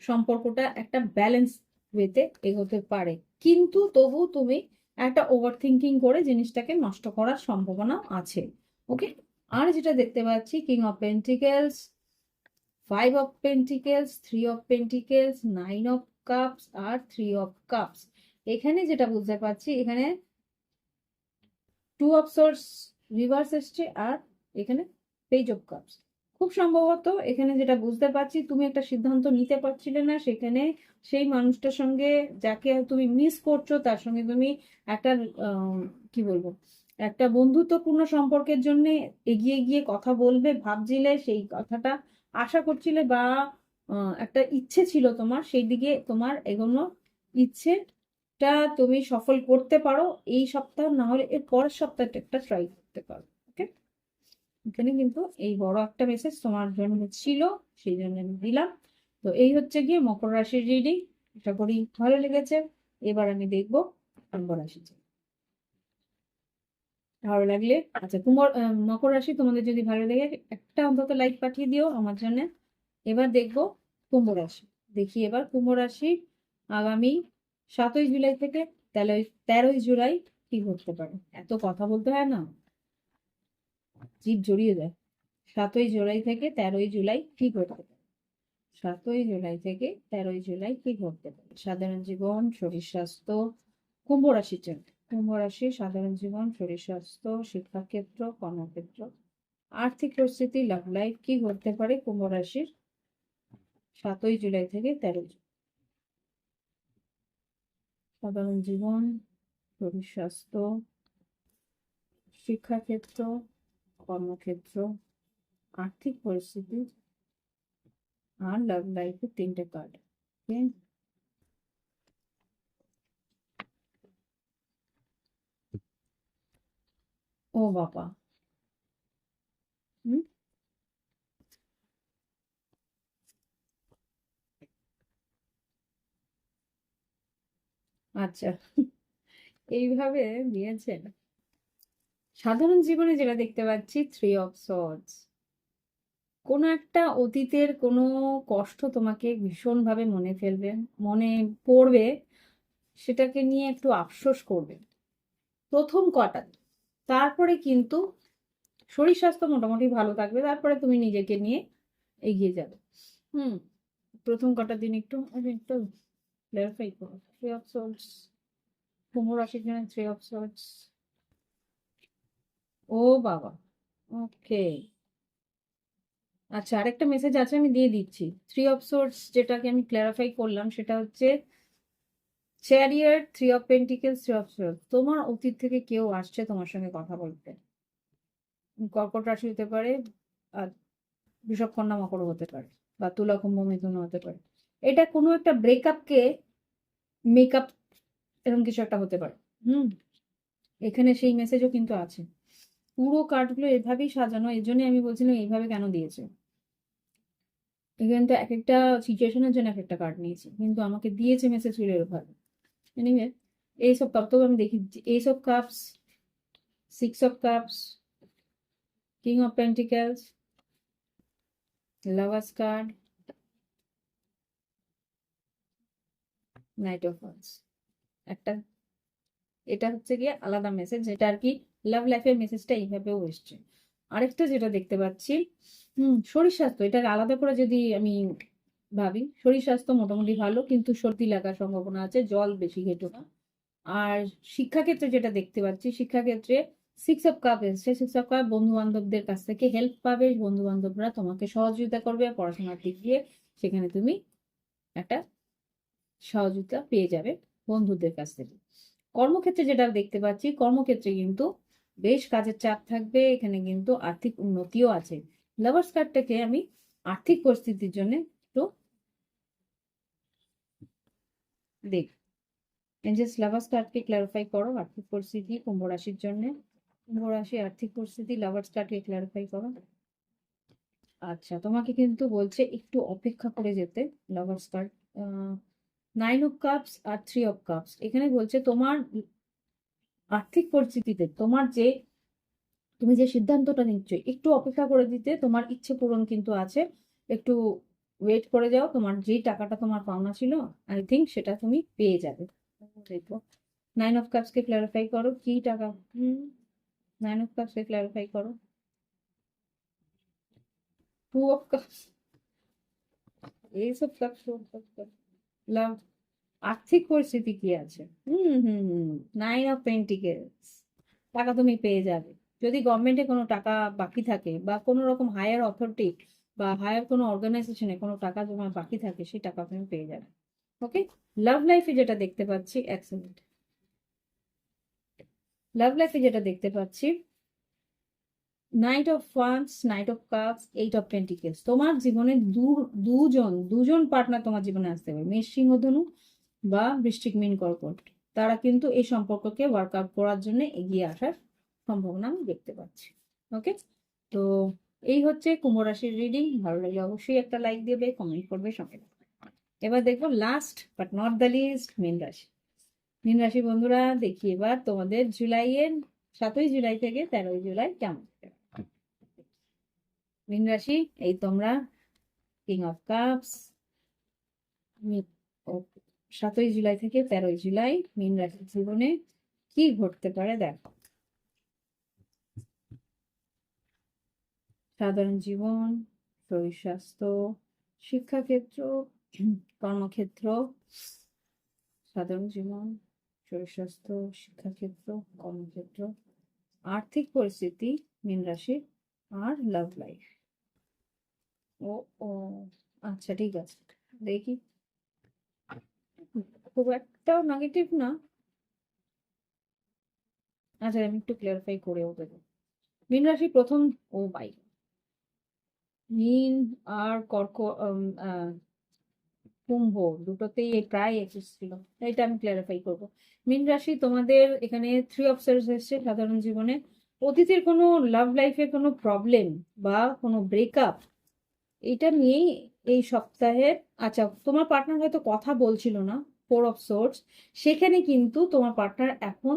সম্পর্কটা একটা ব্যালেন্স ওয়েতে এগোতে পারে, কিন্তু তবু তুমি একটা ওভার থিঙ্কিং করে জিনিসটাকে নষ্ট করার সম্ভাবনা আছে। ওকে, আর যেটা দেখতে পাচ্ছি king of pentacles, 5 of pentacles, 3 of pentacles, 9 of cups আর 3 অফ কাপস। এখানে যেটা বুঝতে পারছি, এখানে 2 অফ সোর্স রিভার্স এসছে, আর এখানে পেজ অফ কাপস। খুব সম্ভবত এখানে যেটা বুঝতে পারছি, তুমি একটা সিদ্ধান্ত নিতে পারছিলে না, সেখানে সেই মানুষটার সঙ্গে যাকে তুমি মিস করছো তার সঙ্গে তুমি একটা কি বলবো, একটা বন্ধুত্বপূর্ণ সম্পর্কের জন্য এগিয়ে গিয়ে কথা বলবে ভাবছিলে, সেই কথাটা আশা করছিলে, বা একটা ইচ্ছে ছিল তোমার, সেই দিকে তোমার এগোনো ইচ্ছেটা তুমি সফল করতে পারো এই সপ্তাহ, না হলে এর পরের সপ্তাহটা একটা ট্রাই করতে পারো। ওকে, এখানে কিন্তু এই বড় একটা মেসেজ তোমার জন্য ছিল, সেই জন্য আমি দিলাম। তো এই হচ্ছে গিয়ে মকর রাশির রিডিং, আশা করি ভালো লেগেছে। এবার আমি দেখবো কুম্ভ রাশি। ভালো লাগলে, আচ্ছা মকর রাশি, তোমাদের যদি ভালো লেগে একটা অন্তত লাইক পাঠিয়ে দিও আমার জন্য। এবার দেখবো কুম্ভ রাশি। দেখি এবার কুম্ভ রাশি আগামী 7ই জুলাই থেকে 13ই জুলাই কি ঘটতে পারে। এত কথা বলতে হয় না, জিভ জড়িয়ে যায়। 7ই জুলাই থেকে 13ই জুলাই কি ঘটতে পারে? 7ই জুলাই থেকে 13ই জুলাই কি ঘটতে পারে? সাধারণ জীবন, শরীর স্বাস্থ্য, কুম্ভ রাশির জন্য। কুম্ভ রাশির সাধারণ জীবন, শরীর স্বাস্থ্য, শিক্ষাক্ষেত্র, কর্মক্ষেত্র, আর্থিক পরিস্থিতি, লাভ লাইফ কি ঘটতে পারে কুম্ভ রাশির 7ই জুলাই থেকে 13ই জুলাই? সাধারণ জীবন, শরীর স্বাস্থ্য, শিক্ষাক্ষেত্র, কর্মক্ষেত্র, আর্থিক পরিস্থিতি আর লাভ লাইফের 3টে কার্ড। ও বাবা, হুম, আচ্ছা, এইভাবে দিয়েছেন। সাধারণ জীবনে যেটা দেখতে পাচ্ছি, 3 অফ সোর্ডস। কোনো একটা অতীতের কোনো কষ্ট তোমাকে ভীষণভাবে মনে পড়বে, সেটাকে নিয়ে একটু আফসোস করবে প্রথম কটা। তারপরে কিন্তু শরীর স্বাস্থ্য মোটামুটি ভালো থাকবে, তারপরে তুমি নিজেকে নিয়ে এগিয়ে যাবে। হুম, প্রথম কটা দিন একটু ক্লারিফাই করো। 3 অফ সোর্ডস, কুম্ভ রাশির জন্য 3 অফ সোর্ডস। ও বাবা, ওকে, আচ্ছা, আরেকটা মেসেজ আছে, আমি দিয়ে দিচ্ছি। 3 অফ সোর্ডস যেটাকে আমি ক্লারিফাই করলাম, সেটা হচ্ছে চ্যারিয়ার, 3 অফ পেন্টিকেলস, 3 অফ সোর্ডস। তোমার অতীত থেকে কেউ আসছে তোমার সঙ্গে কথা বলতে। কর্কট রাশি হতে পারে, আর বৃষভ, কন্যা, মকর হতে পারে, বা তুলা, কুম্ভ, মিথুন হতে পারে। এটা কোনো একটা ব্রেকআপকে মেকআপ, এরকম কিছু একটা হতে পারে। হুম, এখানে সেই মেসেজও কিন্তু আছে। পুরো কার্ডগুলো এভাবেই সাজানো, এই জন্যই আমি বলছিলাম এইভাবে কেন দিয়েছে। এখানে তো এক একটা সিচুয়েশনের জন্য এক একটা কার্ড নিয়েছি, কিন্তু আমাকে দিয়েছে মেসেজগুলো এভাবে। এনিওয়ে, এইসব কাপ, তবে আমি দেখি এইসব cups, 6 of cups, king of pentacles, lovers card, night of once. একটা, এটা হচ্ছে গিয়ে আলাদা মেসেজ, যেটা আর কি লাভ লাইফের মেসেজটা এইভাবেও এসছে। আরেকটা যেটা দেখতে পাচ্ছি, শরীর স্বাস্থ্য, এটা আলাদা করে যদি আমি ভাবি, শরীর স্বাস্থ্য মোটামুটি ভালো, কিন্তু সর্দি লাগার সম্ভাবনা আছে, জল বেশি ঘেটো না। আর শিক্ষাক্ষেত্রে যেটা দেখতে পাচ্ছি, শিক্ষাক্ষেত্রে 6 অফ কাপ এসছে। 6 অফ কাপ, বন্ধু বান্ধবদের কাছ থেকে হেল্প পাবে, বন্ধু বান্ধবরা তোমাকে সহযোগিতা করবে পড়াশোনার দিক দিয়ে, সেখানে তুমি একটা সহযোগিতা পেয়ে যাবে বন্ধুদের কাছ থেকে। কর্মক্ষেত্রে যেটা দেখতে পাচ্ছি, কর্মক্ষেত্রে কিন্তু বেশ কাজের চাপ থাকবে, এখানে কিন্তু আর্থিক উন্নতিও আছে। লাভার্স কার্ডটাকে আমি আর্থিক পরিস্থিতির জন্য একটু দেখ, এঞ্জেলস লাভার্স কার্ডকে ক্লারিফাই করো আর্থিক পরিস্থিতি কুম্ভ রাশির জন্য। কুম্ভ রাশি আর্থিক পরিস্থিতি, লাভার্স কার্ডকে ক্লারিফাই করো। আচ্ছা, তোমাকে কিন্তু বলছে একটু অপেক্ষা করে যেতে। লাভার্স কার্ড, 9 অফ কাপস আর 3 অফ কাপস, এখানে বলছে তোমার আর্থিক পরিস্থিতিতে তোমার যে তুমি যে সিদ্ধান্তটা নিচ্ছ একটু অপেক্ষা করে দিতে, তোমার ইচ্ছে পূরণ কিন্তু আছে। একটু ওয়েট করে যাও, তোমার যেই টাকাটা তোমার পাওনা ছিল আই থিঙ্ক সেটা তুমি পেয়ে যাবে। দেখো 9 অফ কাপস কে ক্লারিফাই করো, কি টাকা। 9 অফ কাপস কে ক্লারিফাই করো। 2 of cups, Ace of cups, love, আর্থিক পরিস্থিতি কি আছে। হুম 9 অফ পেন্টিকেলস, টাকা তুমি পেয়ে যাবে। যদি গভর্নমেন্টে কোনো টাকা বাকি থাকে বা কোনো রকম হায়ার অথরিটি বা হায়ার কোনো অর্গানাইজেশনে কোনো টাকা তোমার বাকি থাকে, সেই টাকা তুমি পেয়ে যাবে। ওকে, লাভ লাইফে যেটা দেখতে পাচ্ছি, এক সেকেন্ড, লাভ লাইফে যেটা দেখতে পাচ্ছি, night of once, night of cups, 8 of pentacles. তোমার জীবনে দুজন পার্টনার তোমার জীবনে আসতে হবে, মেষ সিংহ ধনু বা বৃশ্চিক মীন কর্কট। তারা কিন্তু এই সম্পর্ককে ওয়ার্কআউট করার জন্য এগিয়ে আসার সম্ভাবনা আমি দেখতে পাচ্ছি। ওকে, তো এই হচ্ছে কুম্ভ রাশির রিডিং। ভালো লাগলে অবশ্যই একটা লাইক দেবে, কমেন্ট করবে, সঙ্গে থাকবে। এবার দেখবো last but not the least, মীন রাশি। মীন রাশি বন্ধুরা, দেখি এবার তোমাদের জুলাইয়ের 7ই জুলাই থেকে 13ই জুলাই কেমন যাবে। মীন রাশি, এই তোমরা কিং অফ কাপস, 7ই জুলাই থেকে 13ই জুলাই মীন রাশির জীবনে কি ঘটতে পারে দেখো। সাধারণ জীবন, শরীর স্বাস্থ্য, শিক্ষাক্ষেত্র, কর্মক্ষেত্র। সাধারণ জীবন, শরীর স্বাস্থ্য, শিক্ষাক্ষেত্র, কর্মক্ষেত্র, আর্থিক পরিস্থিতি মীন রাশি, আর লাভ লাইফ। ও ও আচ্ছা, ঠিক আছে, দেখি। খুব একটাও নেগেটিভ না। আচ্ছা, আমি একটু ক্লিয়ারিফাই করেও দেবো। মীন রাশি প্রথম, ও বাই, মীন আর কুম্ভ দুটোতেই প্রায় একই ছিল, এটা আমি ক্লারিফাই করব। মীন রাশি, তোমাদের এখানে 3 অফ সোর্ডস এসছে সাধারণ জীবনে। অতীতের কোনো লাভ লাইফে কোনো প্রবলেম বা কোনো ব্রেকআপ, এটা নিয়েই এই সপ্তাহে। আচ্ছা, তোমার পার্টনার হয়তো কথা বলছিল না, 4 অফ সোর্ডস, সেখানে কিন্তু তোমার পার্টনার এখন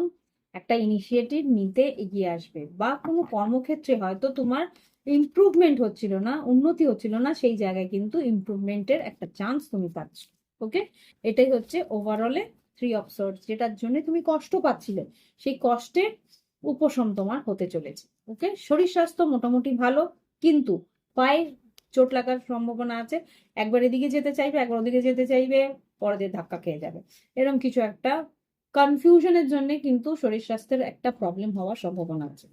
একটা ইনিশিয়েটিভ নিতে এগিয়ে আসবে, বা কোনো কর্মক্ষেত্রে হয়তো তোমার ইমপ্রুভমেন্ট হচ্ছিল না, উন্নতি হচ্ছিল না, সেই জায়গায় কিন্তু ইমপ্রুভমেন্টের একটা চান্স তুমি পাচ্ছ। ওকে, এটাই হচ্ছে ওভারঅলে 3 অফ সোর্ডস, যেটার জন্য তুমি কষ্ট পাচ্ছিলে, সেই কষ্টের উপশম তোমার হতে চলেছে। ওকে, শরীর স্বাস্থ্য মোটামুটি ভালো, কিন্তু পায়ে চোট লাগার সম্ভাবনা আছে। একবার এদিকে যেতে চাইবে, একবার ওদিকে যেতে চাইবে, পরে দিয়ে ধাক্কা খেয়ে যাবে, এরকম কিছু একটা কনফিউশনের জন্য কিন্তু শরীর স্বাস্থ্যের একটা প্রবলেম হওয়ার সম্ভাবনা আছে।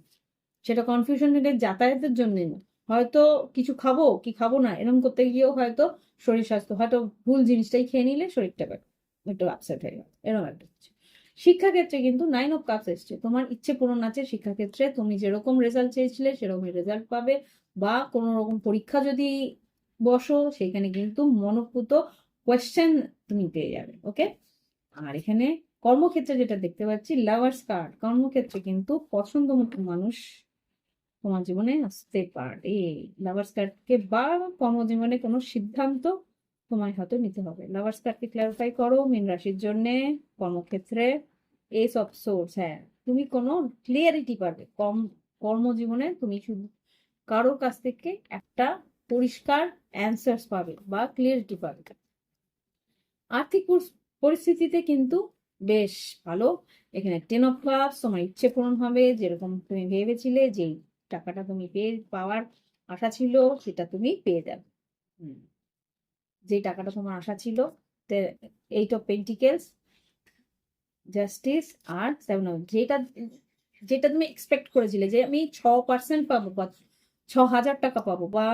সেটা কনফিউশনের যাতায়াতের জন্য না, হয়তো কিছু খাবো কি খাবো না এরকম করতে গিয়েও হয়তো শরীর স্বাস্থ্য, হয়তো ভুল জিনিসটাই খেয়ে নিলে শরীরটা একটু আপসেট হয়ে গেল, এরকম একটা কিছু। শিক্ষাক্ষেত্রে কিন্তু 9 অফ কাপস এসছে, তোমার ইচ্ছে পূরণ আছে শিক্ষাক্ষেত্রে, তুমি যেরকম রেজাল্ট চেয়েছিলে সেরকম রেজাল্ট পাবে, বা কোনো রকম পরীক্ষা যদি বসো সেখানে কিন্তু মনোপুত কোয়েশ্চেন তুমি পেয়ে যাবে। ওকে, আর এখানে কর্মক্ষেত্রে যেটা দেখতে পাচ্ছি, লাভার্স কার্ড, কর্মক্ষেত্রে কিন্তু পছন্দ মতো মানুষ তোমার জীবনে আসতে পারে। লাভার্স কার্ডকে বা কর্মজীবনে কোনো সিদ্ধান্ত তোমায় হয়তো নিতে হবে। লাভার্স কার্ডকে ক্লারিফাই করো মীন রাশির জন্য কর্মক্ষেত্রে। Ace অফ সোর্স, হ্যাঁ, তুমি কোনো ক্লিয়ারিটি পাবে কর্মজীবনে, তুমি শুধু কারোর কাছ থেকে একটা পরিষ্কার অ্যান্সার্স পাবে বা ক্লিয়ারিটি পাবে। আর্থিক পরিস্থিতিতে কিন্তু বেশ ভালো। এখানে 10 অফ কাপস, তোমার ইচ্ছে পূরণ হবে, যেরকম তুমি ভেবেছিলে, যেই টাকাটা তুমি পাওয়ার আশা ছিল সেটা তুমি পেয়ে যাবে। যে টাকাটা তোমার আশা ছিল, 8 অফ পেন্টিকেলস, জাস্টিস, আর 7 যেটা যেটা তুমি এক্সপেক্ট করেছিলে যে আমি 6% পাবো বা 6,000 টাকা পাবো বা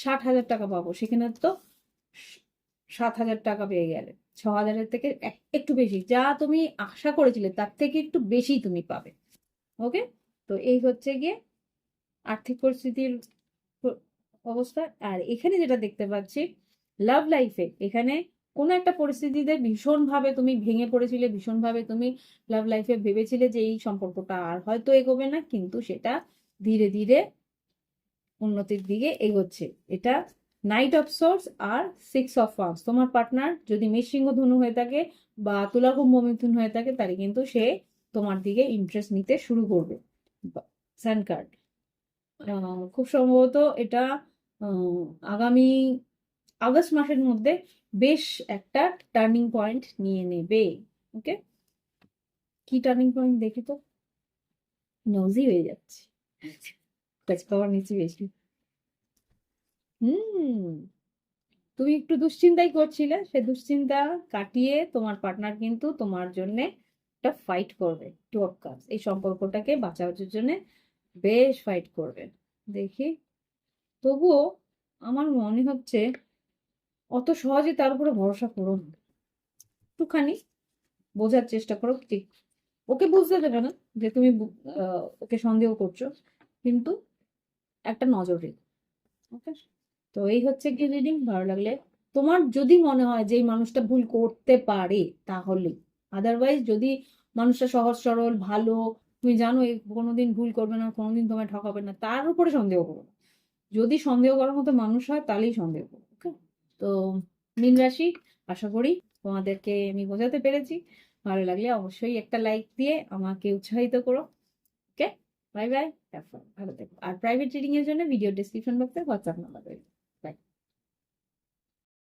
60,000 টাকা পাবো, সেখানে তো 7,000 টাকা পেয়ে গেলে। 6,000-এর থেকে একটু বেশি, যা তুমি আশা করেছিলে তার থেকে একটু বেশি তুমি পাবে। ওকে, তো এই হচ্ছে গিয়ে আর্থিক পরিস্থিতির অবস্থা। আর এখানে যেটা দেখতে পাচ্ছি লাভ লাইফে, এখানে কোনো একটা পরিস্থিতিতে ভীষণভাবে তুমি ভেঙে পড়েছিলে, ভীষণভাবে তুমি লাভ লাইফে ভেবেছিলে যে এই সম্পর্কটা আর হয়তো এগোবে না, কিন্তু সেটা ধীরে ধীরে উন্নতির দিকে এগোচ্ছে। এটা 9 অফ সোর্স আর 6 অফ ওয়ান্স। তোমার পার্টনার যদি মেষ সিংহ ধনু হয়ে থাকে বা তুলা কুম্ভ মিথুন হয়ে থাকে, তাহলে কিন্তু সে তোমার দিকে ইন্টারেস্ট নিতে শুরু করবে। সান কার্ড, খুব সম্ভবত এটা আগামী আগস্ট মাসের মধ্যে বেশ একটা টার্নিং পয়েন্ট নিয়ে নেবে। ওকে, কি টার্নিং পয়েন্ট দেখি তো, নজি হয়ে যাচ্ছে, কাজ খাওয়ার নিচে বেশি। তুমি একটু দুশ্চিন্তাই করছিলে, সে দুশ্চিন্তা কাটিয়ে তোমার পার্টনার কিন্তু তোমার জন্য একটা ফাইট করবে, টু অফ কাপস, এই সম্পর্কটাকে বাঁচানোর জন্য বেশ ফাইট করবে দেখি। তবুও আমার মনে হচ্ছে অত সহজে তার উপরে ভরসা করো না, একটুখানি বোঝার চেষ্টা করো। ঠিক, ওকে বুঝতে দেবে না যে তুমি ওকে সন্দেহ করছো, কিন্তু একটা নজর রেখো। ওকে, তো এই হচ্ছে কি রিডিং। ভালো লাগলে, তোমার যদি মনে হয় যে এই মানুষটা ভুল করতে পারে তাহলে, আদারওয়াইজ যদি মানুষটা সহজ সরল ভালো, তুমি জানো এ কোনোদিন ভুল করবে না, কোনোদিন তোমায় ঠকাবে না, তার উপরে সন্দেহ করো না। যদি সন্দেহ করার মতো মানুষ হয় তাহলেই সন্দেহ করো। ওকে, তো মীন রাশি, আশা করি তোমাদেরকে আমি বোঝাতে পেরেছি। ভালো লাগলে অবশ্যই একটা লাইক দিয়ে আমাকে উৎসাহিত করো। ওকে, বাই বাই, ভালো থেকো। আর প্রাইভেট রিডিং এর জন্য ভিডিও ডেসক্রিপশন বক্সে হোয়াটসঅ্যাপ নাম্বার রয়েছে।